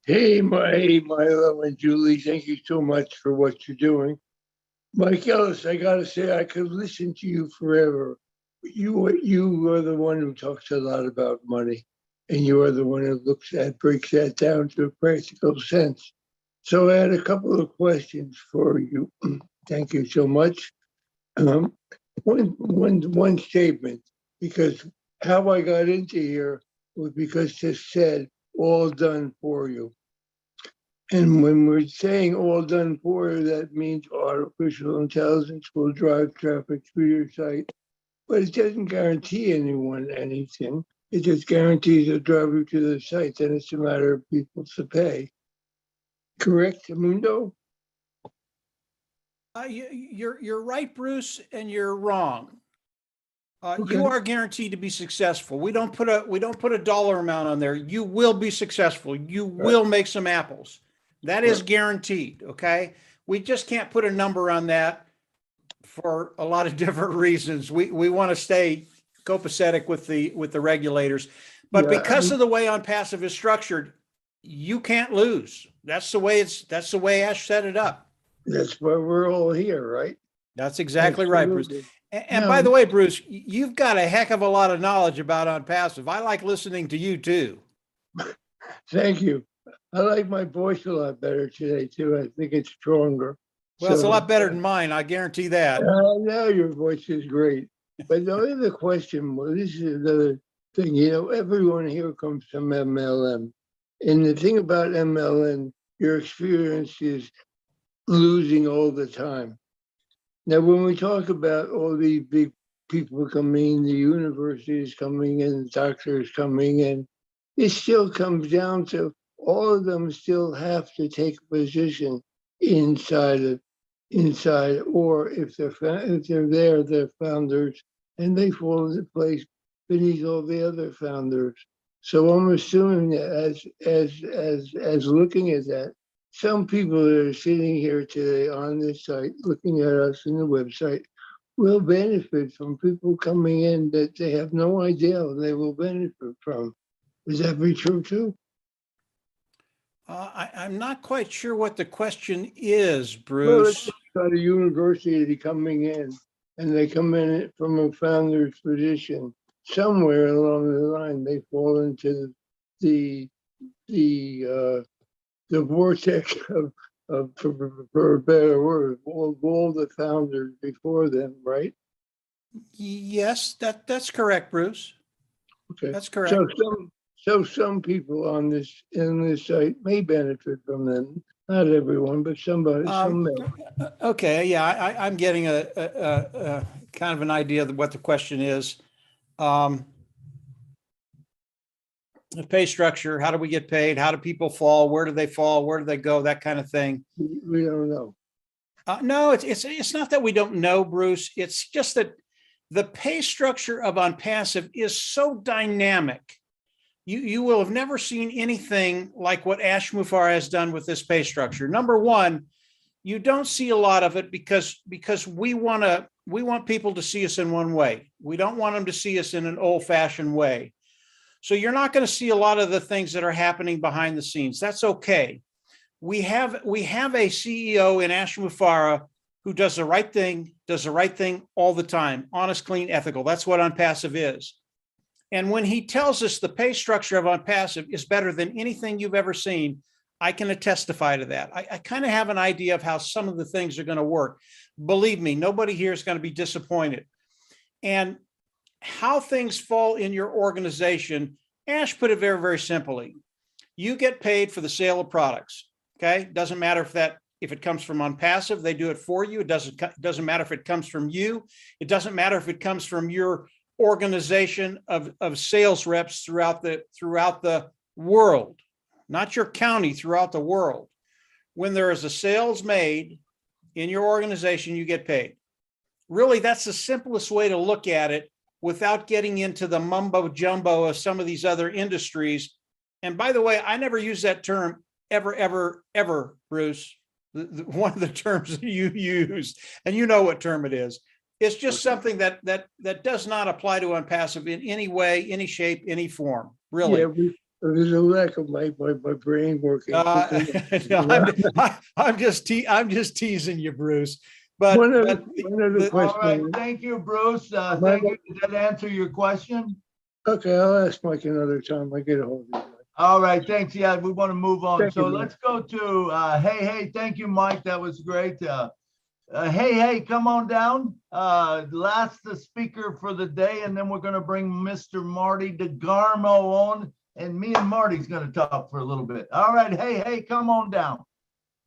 Hey, Milo and Julie, thank you so much for what you're doing. Mike Ellis, I gotta say, I could listen to you forever. You are the one who talks a lot about money, and you are the one who breaks that down to a practical sense. So I had a couple of questions for you. Thank you so much. One statement, because how I got into here was because just said, all done for you. And when we're saying all done for you, that means artificial intelligence will drive traffic through your site, but it doesn't guarantee anyone anything. It just guarantees a driver to the site, then it's a matter of people to pay. Correct, Mundo? You're right, Bruce, and you're wrong. Okay. You are guaranteed to be successful. We don't put a dollar amount on there. You will be successful. You will make some apples. That is guaranteed. Okay. We just can't put a number on that for a lot of different reasons. We want to stay copacetic with the regulators, but because of the way OnPassive is structured, you can't lose. That's the way Ash set it up. That's why we're all here, right? That's exactly right, Bruce. And by the way, Bruce, you've got a heck of a lot of knowledge about OnPassive. I like listening to you too. Thank you. I like my voice a lot better today too. I think it's stronger. Well, it's a lot better than mine. I guarantee that. Now your voice is great. But the other question, well, this is another thing, everyone here comes from MLM. And the thing about MLM, your experience is losing all the time. Now, when we talk about all these big people coming, the universities coming in, doctors coming in, it still comes down to all of them still have to take a position inside, or if they're there, they're founders, and they fall into place beneath all the other founders. So I'm assuming that as looking at that, some people that are sitting here today on this site, looking at us in the website, will benefit from people coming in that they have no idea they will benefit from. Is that be true too? I'm not quite sure what the question is, Bruce. Well, at a university coming in, and they come in from a founder's position. Somewhere along the line, they fall into the vortex of for a better word, all the founders before them, right? Yes, that's correct, Bruce. Okay, that's correct. So some people in this site may benefit from them. Not everyone, but somebody. Some may. Okay, yeah, I'm getting a kind of an idea of what the question is. The pay structure, how do we get paid? How do people fall? Where do they fall? Where do they go? That kind of thing. We don't know. No, it's not that we don't know, Bruce. It's just that the pay structure of OnPassive is so dynamic. You will have never seen anything like what Ash Mufareh has done with this pay structure. Number one, you don't see a lot of it because we want people to see us in one way. We don't want them to see us in an old-fashioned way. So you're not going to see a lot of the things that are happening behind the scenes. That's okay. We have a CEO in Ash Mufareh who does the right thing all the time, honest, clean, ethical. That's what OnPassive is. And when he tells us the pay structure of OnPassive is better than anything you've ever seen, I can testify to that. I kind of have an idea of how some of the things are going to work. Believe me, nobody here is going to be disappointed. And how things fall in your organization, Ash put it very, very simply. You get paid for the sale of products. Okay. Doesn't matter if it comes from OnPassive, they do it for you. It doesn't matter if it comes from you. It doesn't matter if it comes from your organization of sales reps throughout the world, not your county, throughout the world. When there is a sales made in your organization, you get paid. Really, that's the simplest way to look at it without getting into the mumbo jumbo of some of these other industries And by the way, I never use that term ever, Bruce. One of the terms that you use, and you know what term it is. It's just something that does not apply to unpassive in any way, any shape, any form, really. Yeah, there's a lack of my brain working. I'm just teasing you, Bruce. But one other question. All right, thank you, Bruce. Thank you. Did that answer your question? Okay, I'll ask Mike another time. I get a hold of you. All right, thanks. Yeah, we want to move on. Thank So you, let's go to hey, thank you, Mike. That was great. Hey, come on down. Last speaker for the day, and then we're going to bring Mr. Marty DeGarmo on, and me and Marty's going to talk for a little bit. All right, hey, come on down.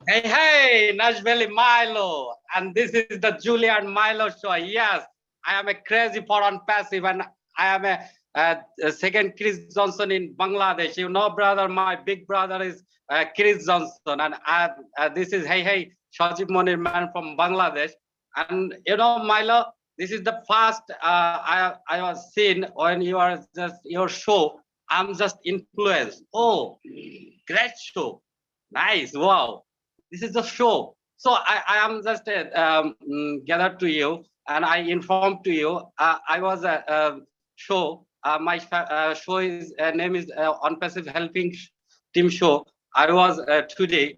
Hey, Nashville Milo, and this is the Julia and Milo show. Yes, I am a crazy for unpassive, and I am a second Chris Johnson in Bangladesh. You know, brother, my big brother is Chris Johnson, and this is hey, Shajib Monir man from Bangladesh. And you know, Milo, this is the first I was seen when you are just your show. I'm just influenced. Oh, great show, nice, wow. This is the show. So I am just gathered to you, and I informed to you. I was a show. My show is name is Unpassive Helping Team Show. I was today.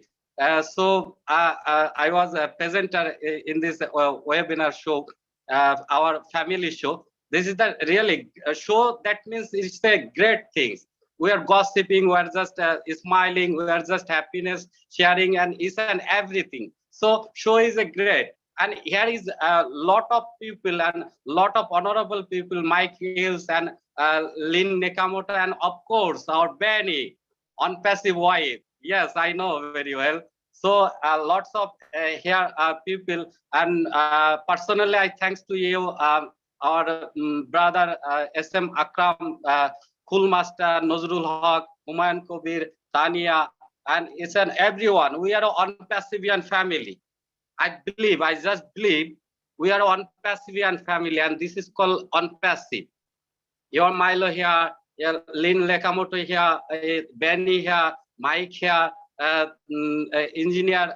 So I was a presenter in this webinar show, our family show. This is the really show. That means it's a great things. We are gossiping, we are just smiling, we are just happiness, sharing, and each and everything. So show is a great. And here is a lot of people and lot of honorable people, Mike Hills and Lynn Nakamoto, and of course, our Benny, unpassive wife. Yes, I know very well. So lots of here people, and personally, I thanks to you, our brother SM Akram, Cool Master, Nazrul Haq, Humayun Kabir, Tania, and it's an everyone. We are an unpassivian family. I just believe we are an unpassivian family, and this is called unpassive. Your Milo here, Lynn Nakamoto here, Benny here, Mike here, engineer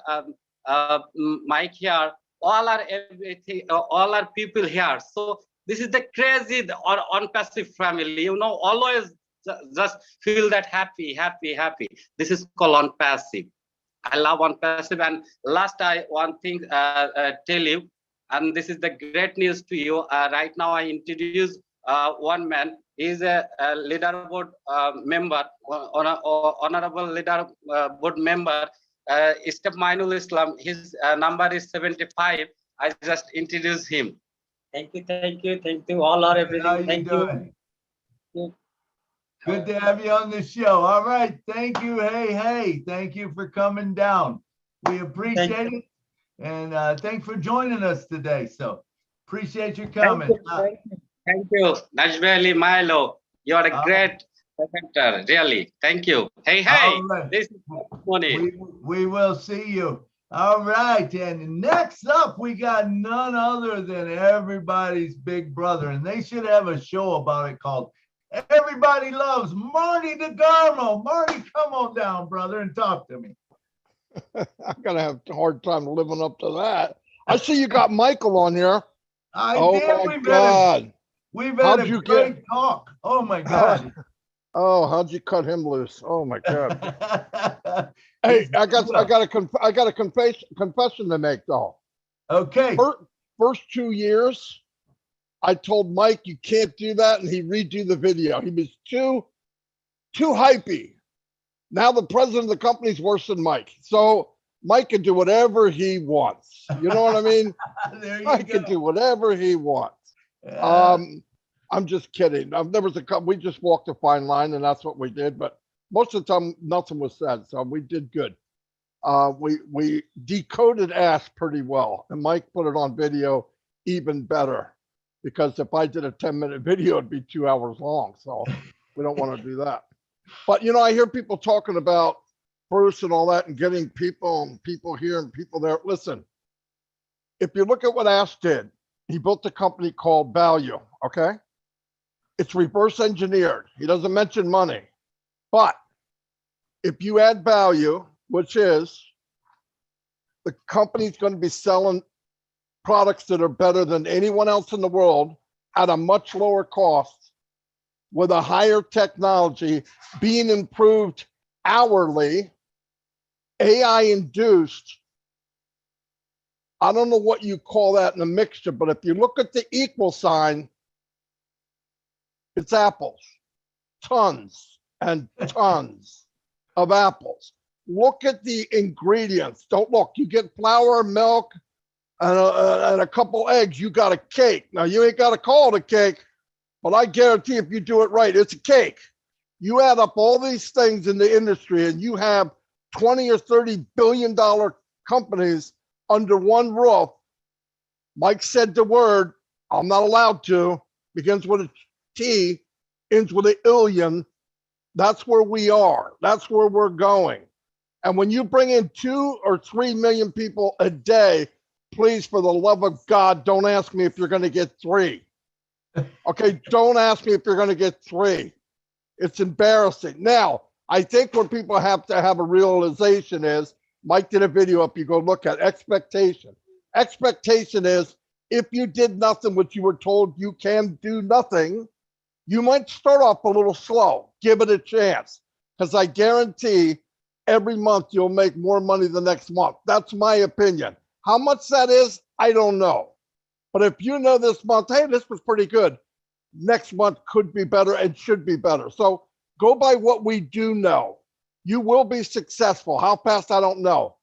Mike here, all are everything, all are people here. So this is the crazy or unpassive family. You know, always just feel that happy. This is called unpassive. I love unpassive. And last, I one thing tell you, and this is the great news to you. Right now, I introduce one man. He's a leaderboard member, honorable leaderboard member, Step Mainul Islam. His number is 75. I just introduced him. Thank you. All are everything. Thank you. Good to have you on the show. All right. Thank you. Hey. Thank you for coming down. We appreciate it. And thanks for joining us today. So appreciate your comment. Thank you. Nashville Milo. You are a great presenter. Really. Thank you. Hey. Right. This is Moni. We will see you. All right, and next up, we got none other than everybody's big brother, and they should have a show about it called Everybody Loves Marty DeGarmo. Marty, come on down, brother, and talk to me. I'm going to have a hard time living up to that. I see you got Michael on here. Oh, my God. We've had a great talk. Oh, my God. Oh, how'd you cut him loose? Oh my God! Hey, I got a confession to make though. Okay. First 2 years, I told Mike you can't do that, and he redo the video. He was too hypey. Now the president of the company is worse than Mike, so Mike can do whatever he wants. You know what I mean? Mike can do whatever he wants. I'm just kidding. There was we just walked a fine line, and that's what we did. But most of the time, nothing was said, so we did good. We decoded ass pretty well, and Mike put it on video even better. Because if I did a 10-minute video, it'd be 2 hours long. So we don't want to do that. But you know, I hear people talking about Bruce and all that, and getting people here and people there. Listen, if you look at what Ash did, he built a company called Value. Okay. It's reverse engineered. He doesn't mention money, but if you add value, which is the company's going to be selling products that are better than anyone else in the world at a much lower cost with a higher technology being improved hourly, AI induced. I don't know what you call that in a mixture, but if you look at the equal sign, it's apples, tons and tons of apples. Look at the ingredients. Don't look, you get flour, milk, and a couple eggs, you got a cake. Now you ain't got to call it a cake, but I guarantee if you do it right, it's a cake. You add up all these things in the industry and you have 20 or $30 billion companies under one roof. Mike said the word, I'm not allowed to, begins with a T, ends with an illion. That's where we are. That's where we're going. And when you bring in 2 or 3 million people a day, please, for the love of God, don't ask me if you're going to get 3. Okay, don't ask me if you're going to get 3. It's embarrassing. Now, I think what people have to have a realization is, Mike did a video up, you go look at expectation. Expectation is if you did nothing, what you were told you can do nothing, you might start off a little slow. Give it a chance. Because I guarantee every month you'll make more money the next month. That's my opinion. How much that is, I don't know. But if you know this month, hey, this was pretty good, next month could be better and should be better. So go by what we do know. You will be successful. How fast, I don't know.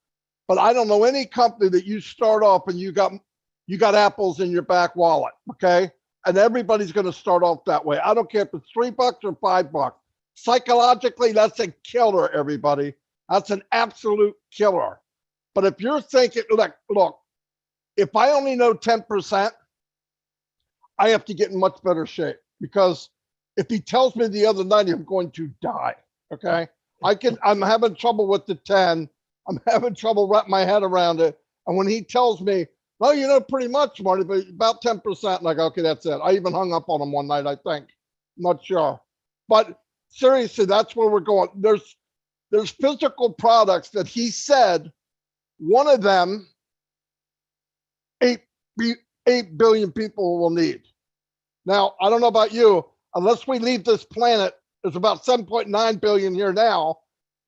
But I don't know any company that you start off and you got apples in your back wallet, okay? And everybody's going to start off that way. I don't care if it's $3 or $5. Psychologically, that's a killer, everybody. That's an absolute killer. But if you're thinking, look, if I only know 10%, I have to get in much better shape, because if he tells me the other 90, I'm going to die, okay? I'm having trouble with the 10. I'm having trouble wrapping my head around it. And when he tells me, well, you know, pretty much, Marty, but about 10%, like, okay, that's it. I even hung up on him one night, I think. I'm not sure. But seriously, that's where we're going. There's physical products that he said, one of them, 8 billion people will need. Now, I don't know about you, unless we leave this planet, there's about 7.9 billion here now.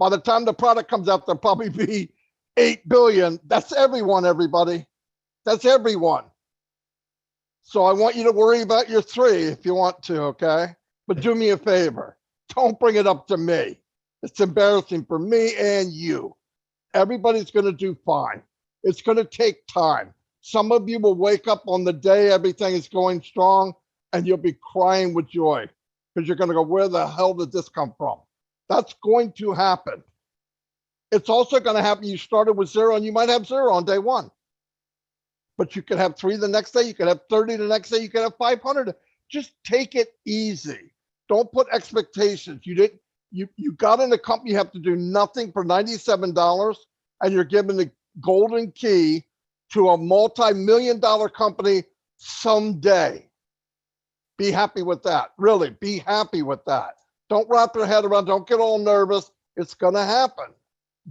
By the time the product comes out, there'll probably be 8 billion. That's everyone, everybody. That's everyone. So I want you to worry about your 3 if you want to, okay? But do me a favor. Don't bring it up to me. It's embarrassing for me and you. Everybody's going to do fine. It's going to take time. Some of you will wake up on the day everything is going strong and you'll be crying with joy because you're going to go, where the hell did this come from? That's going to happen. It's also going to happen. You started with 0 and you might have 0 on day 1. But you could have 3 the next day. You could have 30 the next day. You could have 500. Just take it easy. Don't put expectations. You got in a company, you have to do nothing for $97 and you're given the golden key to a multi-million-dollar company someday. Be happy with that. Really, be happy with that. Don't wrap your head around, don't get all nervous. It's going to happen.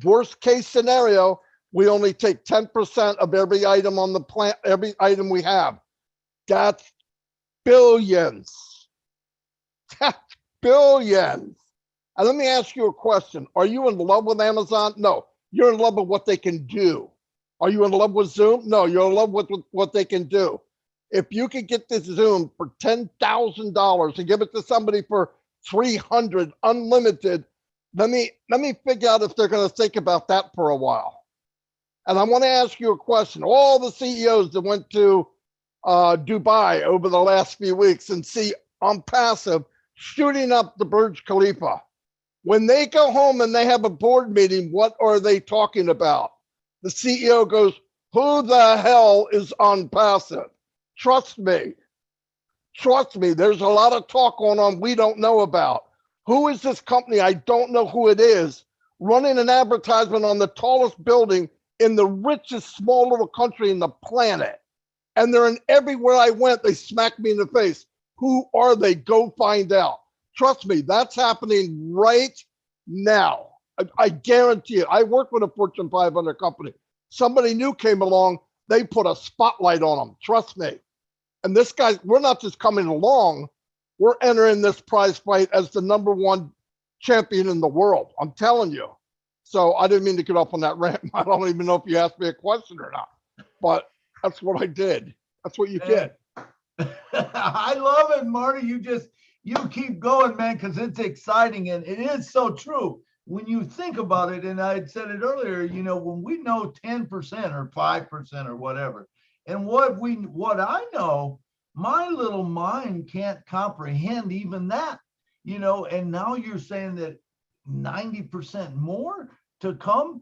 Worst case scenario, we only take 10% of every item on the plant, every item we have. That's billions. That's billions. And let me ask you a question. Are you in love with Amazon? No, you're in love with what they can do. Are you in love with Zoom? No, you're in love with what they can do. If you could get this Zoom for $10,000 and give it to somebody for $300 unlimited, let me figure out if they're going to think about that for a while. And I want to ask you a question. All the CEOs that went to Dubai over the last few weeks and see on passive shooting up the Burj Khalifa. When they go home and they have a board meeting, what are they talking about? The CEO goes, who the hell is on passive? Trust me. Trust me, there's a lot of talk going on we don't know about. Who is this company? I don't know who it is, running an advertisement on the tallest building in the richest small little country in the planet. And they're in everywhere I went, they smacked me in the face. Who are they? Go find out. Trust me, that's happening right now. I guarantee it. I work with a Fortune 500 company. Somebody new came along, they put a spotlight on them. Trust me. And this guy, we're not just coming along, we're entering this prize fight as the #1 champion in the world. I'm telling you. So I didn't mean to get off on that rant. I don't even know if you asked me a question or not, but that's what I did. That's what you get. I love it, Marty. You keep going, man, because it's exciting and it is so true. When you think about it, and I said it earlier, when we know 10% or 5% or whatever, and what I know, my little mind can't comprehend even that, and now you're saying that 90% more to come.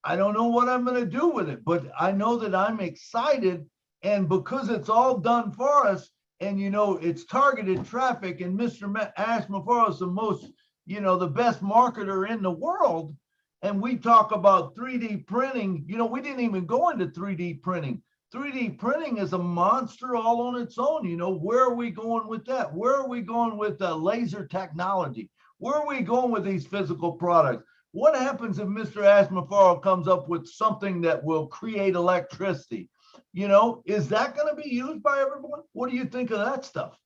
I don't know what I'm going to do with it, but I know that I'm excited. And because it's all done for us, and it's targeted traffic, and Mr. Ash Maffaro is the most, the best marketer in the world. And we talk about 3D printing. We didn't even go into 3D printing. 3D printing is a monster all on its own. Where are we going with that? Where are we going with laser technology? Where are we going with these physical products? What happens if Mr. Ash Maffaro comes up with something that will create electricity? Is that going to be used by everyone? What do you think of that stuff?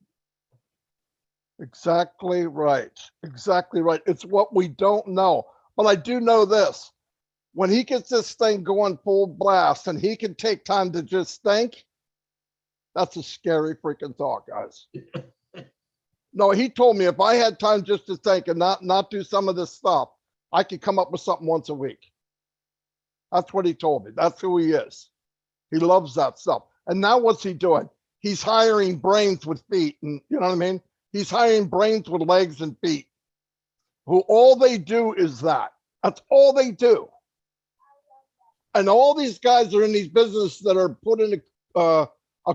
Exactly right. Exactly right. It's what we don't know. But I do know this. When he gets this thing going full blast and he can take time to just think, that's a scary freaking thought, guys. No, he told me if I had time just to think and not do some of this stuff, I could come up with something once a week. That's what he told me. That's who he is. He loves that stuff. And now what's he doing? He's hiring brains with feet. And you know what I mean? He's hiring brains with legs and feet who all they do is that. That's all they do. And all these guys are in these businesses that are put in a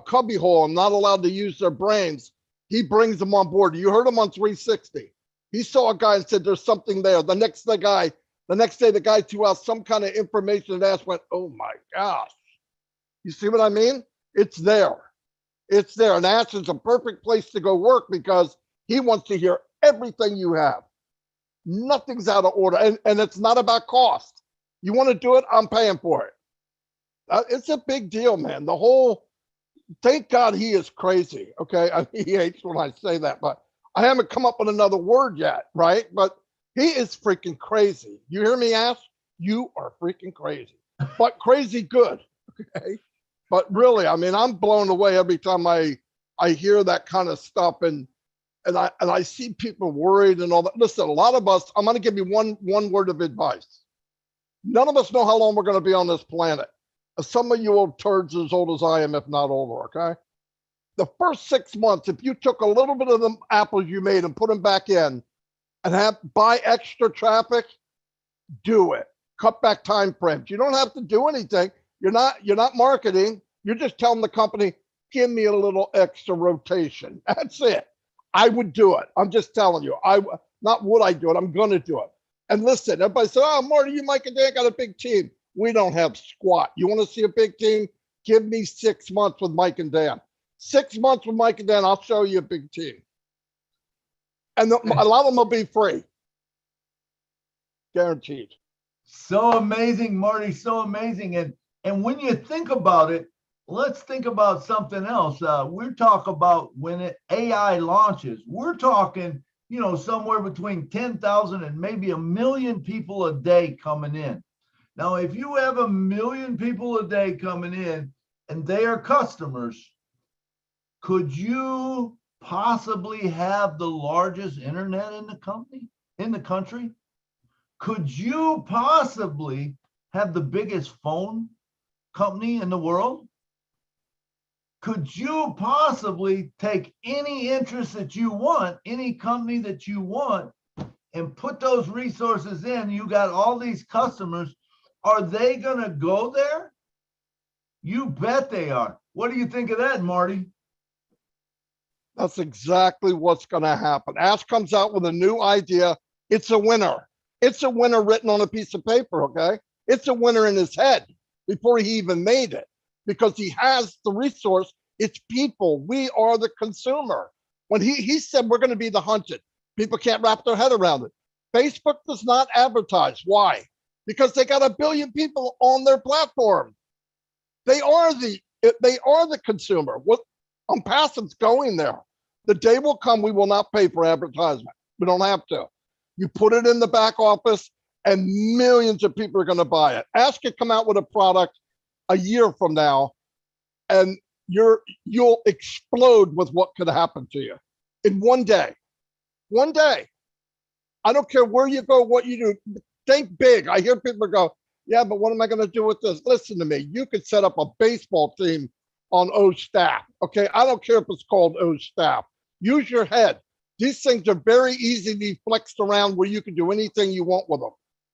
cubby hole and not allowed to use their brains. He brings them on board. You heard him on 360. He saw a guy and said, there's something there. The next day, the guy threw out some kind of information and Ash went, oh my gosh. You see what I mean? It's there. It's there. And Ash is a perfect place to go work because he wants to hear everything you have. Nothing's out of order. And it's not about cost. You want to do it? I'm paying for it. It's a big deal, man. Thank God he is crazy. Okay. He hates when I say that, but I haven't come up with another word yet. Right. But he is freaking crazy. You hear me, Ash? You are freaking crazy, but crazy good. Okay. But really, I mean, I'm blown away every time I hear that kind of stuff and I see people worried and all that. Listen, a lot of us, I'm going to give you one word of advice. None of us know how long we're going to be on this planet. Some of you old turds as old as I am, if not older, okay? The first 6 months, if you took a little bit of the apples you made and put them back in and buy extra traffic, do it. Cut back time frames. You don't have to do anything. You're not marketing. You're just telling the company, give me a little extra rotation. That's it. I would do it. I'm just telling you. Not would I do it. I'm going to do it. And listen, everybody said, oh, Marty, you, Mike, and Dan got a big team. We don't have squat. You want to see a big team? Give me 6 months with Mike and Dan. 6 months with Mike and Dan, I'll show you a big team. And a lot of them will be free. Guaranteed. So amazing, Marty, so amazing. And when you think about it, let's think about something else. We're talking about when AI launches, we're talking, somewhere between 10,000 and maybe 1 million people a day coming in. Now, if you have 1 million people a day coming in and they are customers, could you possibly have the largest internet in the country? Could you possibly have the biggest phone company in the world? Could you possibly take any interest that you want, any company that you want, and put those resources in? You got all these customers. Are they going to go there? You bet they are. What do you think of that, Marty? That's exactly what's going to happen. Ash comes out with a new idea. It's a winner. It's a winner written on a piece of paper, okay? It's a winner in his head before he even made it because he has the resource. It's people. We are the consumer. When he said we're going to be the hunted, people can't wrap their head around it. Facebook does not advertise. Why? Because they got 1 billion people on their platform. They are the consumer. What Unpassive's going there. The day will come we will not pay for advertisement. We don't have to. You put it in the back office and millions of people are going to buy it. Ask it come out with a product a year from now and you'll explode with what could happen to you in one day. One day. I don't care where you go, what you do. Think big. I hear people go, yeah, but what am I going to do with this? Listen to me. You could set up a baseball team on O's staff. Okay. I don't care if it's called O's staff. Use your head. These things are very easy to be flexed around where you can do anything you want with them.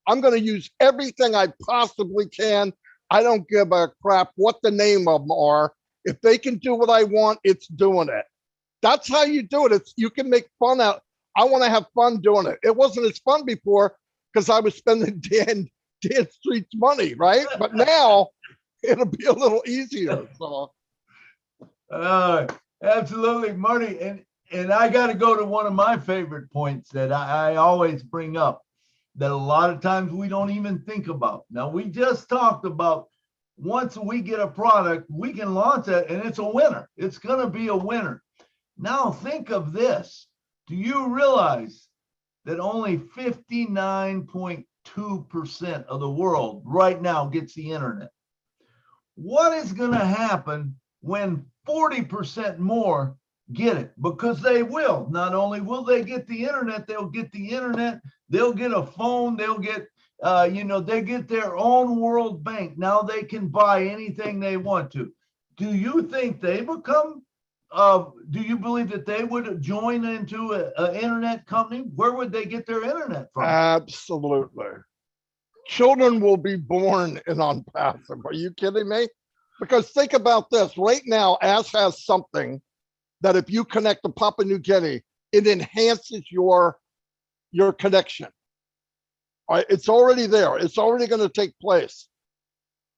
I'm going to use everything I possibly can. I don't give a crap what the name of them are. If they can do what I want, it's doing it. That's how you do it. You can make fun out. I want to have fun doing it. It wasn't as fun before because I was spending Dan Street's money, right? But now it'll be a little easier. So. Absolutely, Marty. And I got to go to one of my favorite points that I always bring up that a lot of times we don't even think about. Now, we just talked about once we get a product, we can launch it and it's a winner. It's going to be a winner. Now, think of this. Do you realize that only 59.2% of the world right now gets the internet? What is going to happen when 40% more get it? Because they will. Not only will they get the internet, they'll get a phone, they'll get, they get their own world bank. Now they can buy anything they want to. Do you think they become, do you believe that they would join into an internet company? Where would they get their internet from? Absolutely. Children will be born in Unpassive. Are you kidding me? Because think about this. Right now, Ash has something that if you connect to Papua New Guinea, it enhances your connection. All right, it's already there. It's already going to take place.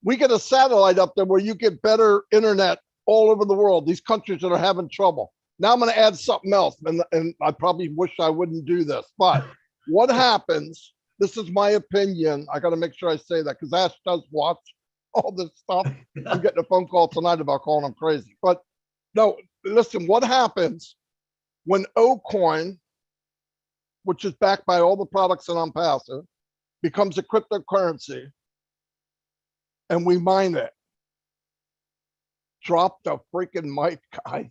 We get a satellite up there where you get better internet all over the world, these countries that are having trouble. Now I'm going to add something else, and I probably wish I wouldn't do this, but what happens, this is my opinion, I got to make sure I say that because Ash does watch all this stuff. I'm getting a phone call tonight about calling him crazy. But no, listen, what happens when Ocoin, which is backed by all the products in Unpassive, becomes a cryptocurrency and we mine it? Drop the freaking mic, guys.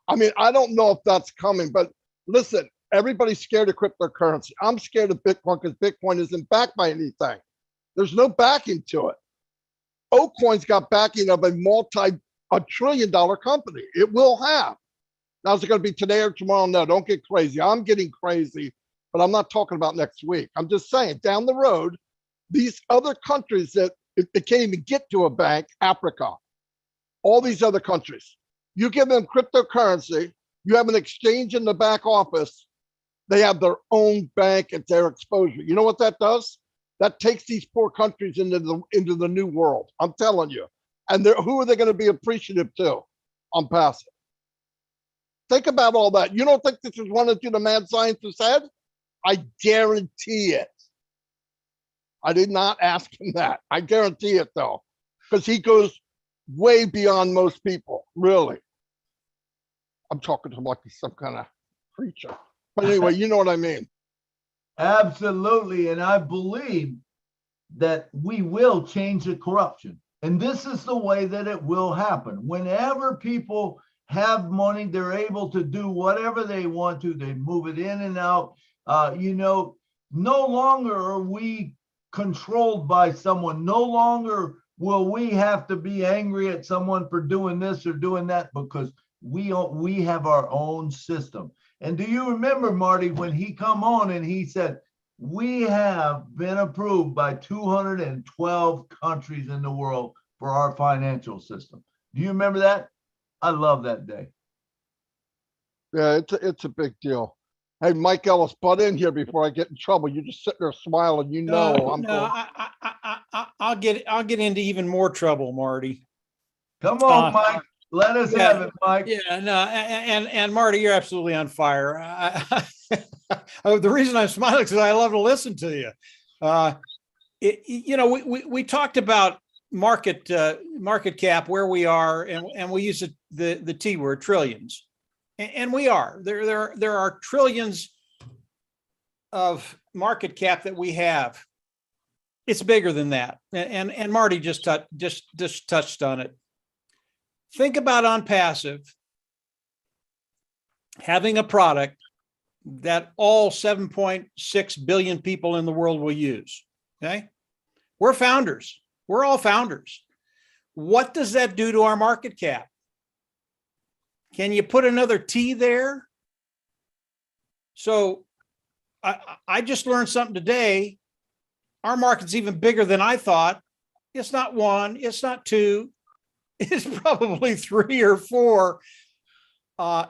I mean, I don't know if that's coming, but listen, everybody's scared of cryptocurrency. I'm scared of Bitcoin because Bitcoin isn't backed by anything. There's no backing to it. Ocoin's got backing of a trillion-dollar company. It will have. Now, is it going to be today or tomorrow? No, don't get crazy. I'm getting crazy, but I'm not talking about next week. I'm just saying down the road, these other countries that they can't even get to a bank, Africa, all these other countries, you give them cryptocurrency, you have an exchange in the back office, they have their own bank at their exposure. You know what that does? That takes these poor countries into the new world. I'm telling you. And who are they going to be appreciative to? Unpassive. Think about all that. You don't think this is one of the mad scientists said? I guarantee it. I did not ask him that. I guarantee it though, because he goes way beyond most people, really. I'm talking to him like he's some kind of creature. But anyway, you know what I mean. Absolutely. And I believe that we will change the corruption. And this is the way that it will happen. Whenever people have money, they're able to do whatever they want to. They move it in and out. No longer are we controlled by someone. No longer will we have to be angry at someone for doing this or doing that, because we have our own system. And do you remember, Marty, when he come on and he said, we have been approved by 212 countries in the world for our financial system. Do you remember that? I love that day. Yeah, it's a big deal. Hey, Mike Ellis, butt in here before I get in trouble. You're just sitting there smiling. You know, I'll get into even more trouble, Marty. Come on, Mike. Let us have it, Mike. Yeah, no, and Marty, you're absolutely on fire. Oh, the reason I'm smiling is I love to listen to you. We talked about market cap, where we are, and we use the T word, trillions, and we are there are trillions of market cap that we have. It's bigger than that, and Marty just touched on it. Think about on passive having a product that all 7.6 billion people in the world will use. Okay, we're founders. We're all founders. What does that do to our market cap? Can you put another T there? So I just learned something today. Our market's even bigger than I thought. It's not one, it's not two, it's probably 3 or 4.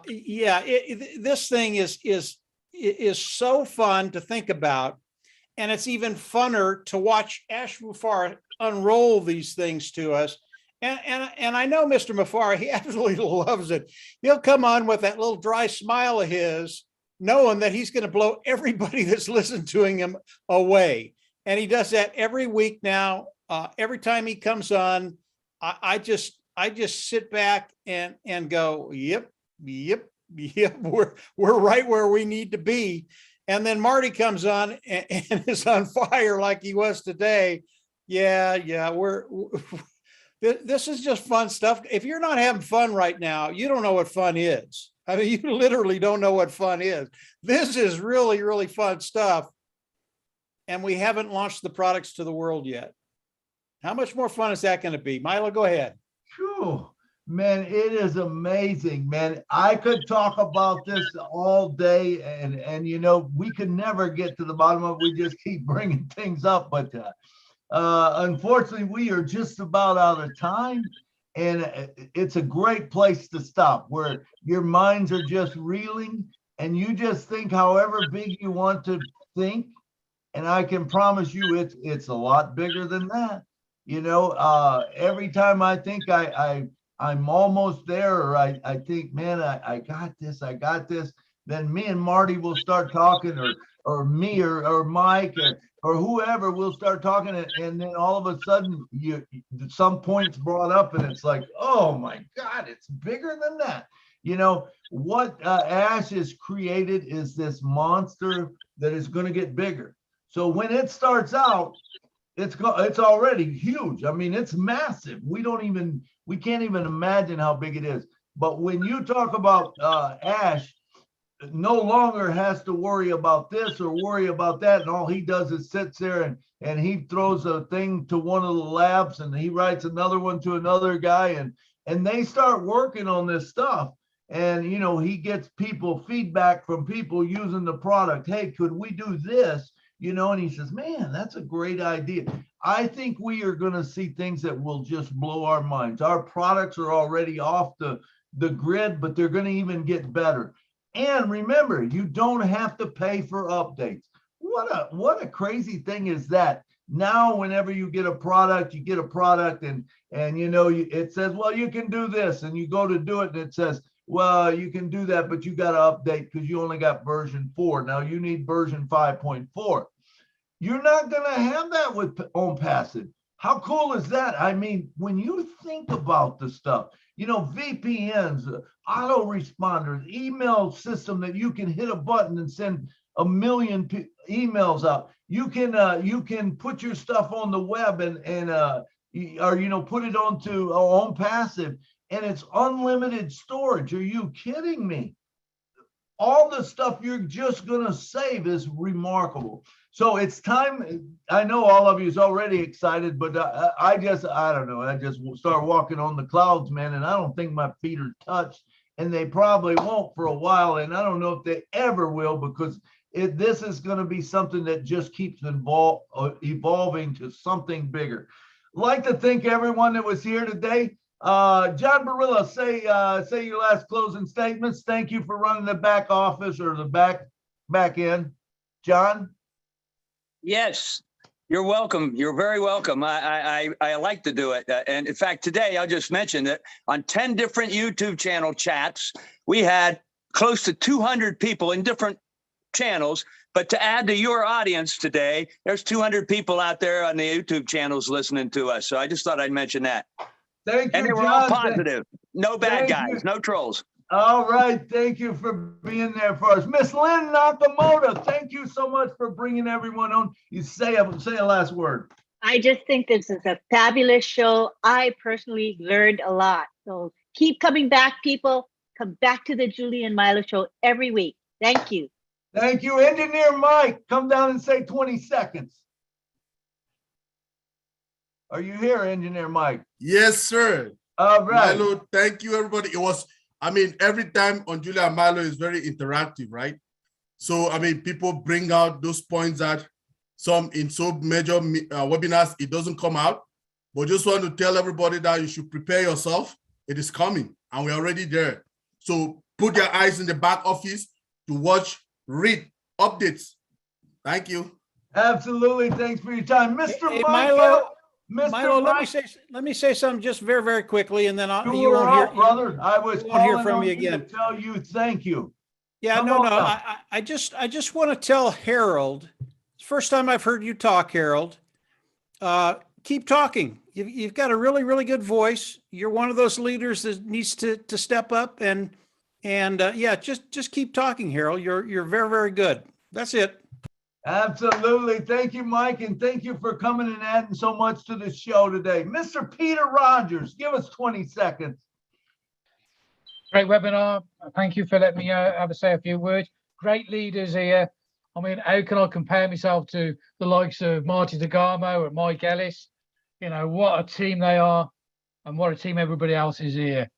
This thing is so fun to think about. And it's even funner to watch Ash Mufareh unroll these things to us. And I know Mr. Mufareh, he absolutely loves it. He'll come on with that little dry smile of his, knowing that he's going to blow everybody that's listened to him away. And he does that every week now. Every time he comes on, I just sit back and go, yep, we're right where we need to be. And then Marty comes on and is on fire like he was today. Yeah, this is just fun stuff. If you're not having fun right now, you don't know what fun is. I mean, you literally don't know what fun is. This is really, really fun stuff. And we haven't launched the products to the world yet. How much more fun is that going to be? Milo, go ahead. Phew. Man, it is amazing, man. I could talk about this all day, and we could never get to the bottom of it. We just keep bringing things up, but unfortunately, we are just about out of time, and it's a great place to stop, where your minds are just reeling, and you just think however big you want to think, and I can promise you, it's a lot bigger than that. Every time I think I'm almost there, or I think, man, I got this, then me and Marty will start talking, or me or Mike or whoever will start talking, and then all of a sudden some point's brought up, and it's like, oh my God, it's bigger than that. What Ash has created is this monster that is going to get bigger. So when it starts out, it's already huge. I mean, it's massive. We can't even imagine how big it is. But when you talk about Ash, no longer has to worry about this or worry about that, and all he does is sits there and he throws a thing to one of the labs, and he writes another one to another guy, and they start working on this stuff. And he gets feedback from people using the product. Hey, could we do this? And he says, man, that's a great idea. I think we are going to see things that will just blow our minds. Our products are already off the grid, but they're going to even get better. And remember, you don't have to pay for updates. What a crazy thing is that? Now, whenever you get a product, and it says, well, you can do this, and you go to do it, and it says, well, you can do that, but you got to update because you only got version 4. Now you need version 5.4. You're not going to have that with OwnPassive. How cool is that? I mean, when you think about the stuff, VPNs, autoresponders, email system that you can hit a button and send 1 million emails out. You can put your stuff on the web and put it onto OwnPassive, and it's unlimited storage. Are you kidding me? All the stuff you're just going to save is remarkable. So it's time. I know all of you is already excited, but I don't know. I just start walking on the clouds, man, and I don't think my feet are touched, and they probably won't for a while, and I don't know if they ever will, because this is going to be something that just keeps evolving to something bigger. I'd like to thank everyone that was here today. John Barilla, say your last closing statements. Thank you for running the back office, or the back end. John? Yes, you're welcome. You're very welcome. I like to do it. And in fact, today I'll just mention that on 10 different YouTube channel chats, we had close to 200 people in different channels. But to add to your audience today, there's 200 people out there on the YouTube channels listening to us. So I just thought I'd mention that. Thank And you, they were all John. positive. No bad Thank guys, you. no trolls. All right. Thank you for being there for us. Miss Lynn Nakamoto, thank you so much for bringing everyone on. You say a last word. I just think this is a fabulous show. I personally learned a lot. So keep coming back, people. Come back to the Julie and Milo show every week. Thank you. Thank you. Engineer Mike, come down and say 20 seconds. Are you here, Engineer Mike? Yes, sir. All right. Milo, thank you, everybody. It was, I mean, every time on Julie and Milo is very interactive, right? So, I mean, people bring out those points that some in so major webinars, it doesn't come out. But just want to tell everybody that you should prepare yourself. It is coming, and we're already there. So put your eyes in the back office to watch, read updates. Thank you. Absolutely. Thanks for your time. Mr. Hey, Mike, Milo, let me say something just very, very quickly, and then you won't hear, brother. I was won't hear calling from on me you again. to tell you thank you. Yeah, Come no. on up. I just want to tell Harold. It's the first time I've heard you talk, Harold. Keep talking. You've got a really, really good voice. You're one of those leaders that needs to step up and yeah, just keep talking, Harold. You're very, very good. That's it. Absolutely. Thank you, Mike, and thank you for coming and adding so much to the show today. Mr. Peter Rogers, give us 20 seconds. Great webinar. Thank you for letting me say a few words. Great leaders here. I mean, how can I compare myself to the likes of Marty DeGarmo and Mike Ellis? You know, what a team they are and what a team everybody else is here.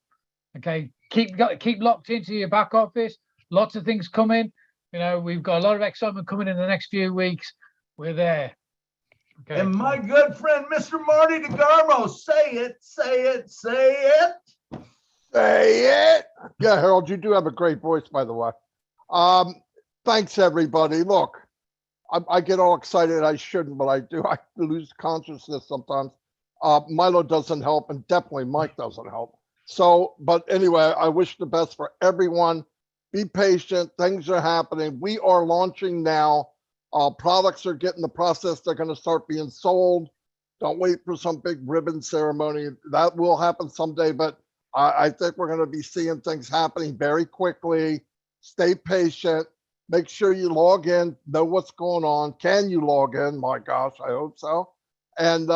Okay, keep locked into your back office. Lots of things coming. You know, we've got a lot of excitement coming in the next few weeks. We're there. Okay. And my good friend, Mr. Marty DeGarmo, say it, say it, say it. Say it. Yeah, Harold, you do have a great voice, by the way. Thanks, everybody. Look, I get all excited. I shouldn't, but I do. I lose consciousness sometimes. Milo doesn't help, and definitely Mike doesn't help. So, but anyway, I wish the best for everyone. Be patient. Things are happening. We are launching now. Products are getting the process. They're going to start being sold. Don't wait for some big ribbon ceremony. That will happen someday, but I think we're going to be seeing things happening very quickly. Stay patient. Make sure you log in, know what's going on. Can you log in? My gosh, I hope so. And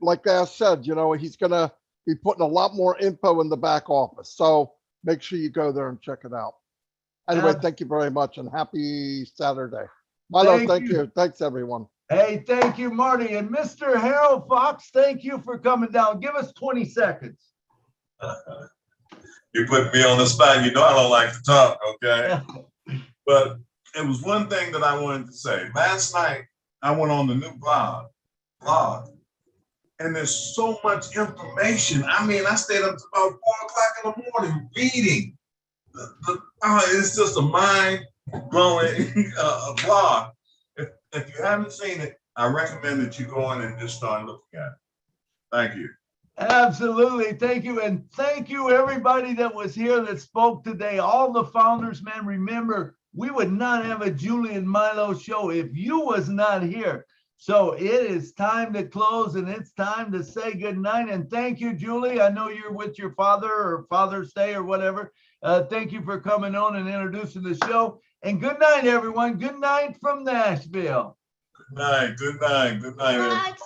like I said, you know, he's going to be putting a lot more info in the back office. So make sure you go there and check it out. Anyway, thank you very much and happy Saturday. Milo, thank you. Thanks, everyone. Hey, thank you, Marty. And Mr. Harold Fox, thank you for coming down. Give us 20 seconds. You put me on the spot. You know I don't like to talk, okay? But it was one thing that I wanted to say. Last night, I went on the new blog, and there's so much information. I mean, I stayed up to about 4 o'clock in the morning reading. It's just a mind-blowing blog. If you haven't seen it, I recommend that you go in and just start looking at it. Thank you. Absolutely. Thank you. And thank you, everybody that was here that spoke today. All the founders, man, remember, we would not have a Julie and Milo show if you was not here. So it is time to close and it's time to say good night. And thank you, Julie. I know you're with your father or Father's Day or whatever. Thank you for coming on and introducing the show. And good night, everyone. Good night from Nashville. Good night. Good night. Good night, everybody. Good night,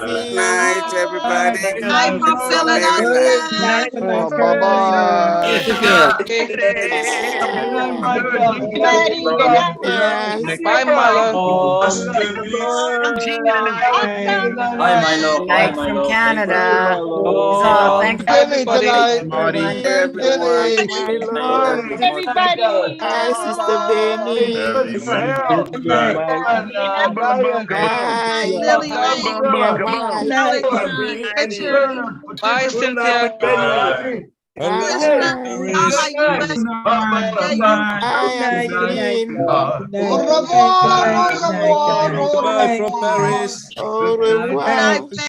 Good night, everybody. Good night from Philadelphia. Bye-bye. Bye, Milo. Bye, Milo. Bye, Night from Milo. Canada. Oh, Thanks, Vinny everybody. tonight. Everybody. Vinny. Hi, Sister Benny. Bye, Cynthia. Bye from Paris. Au revoir.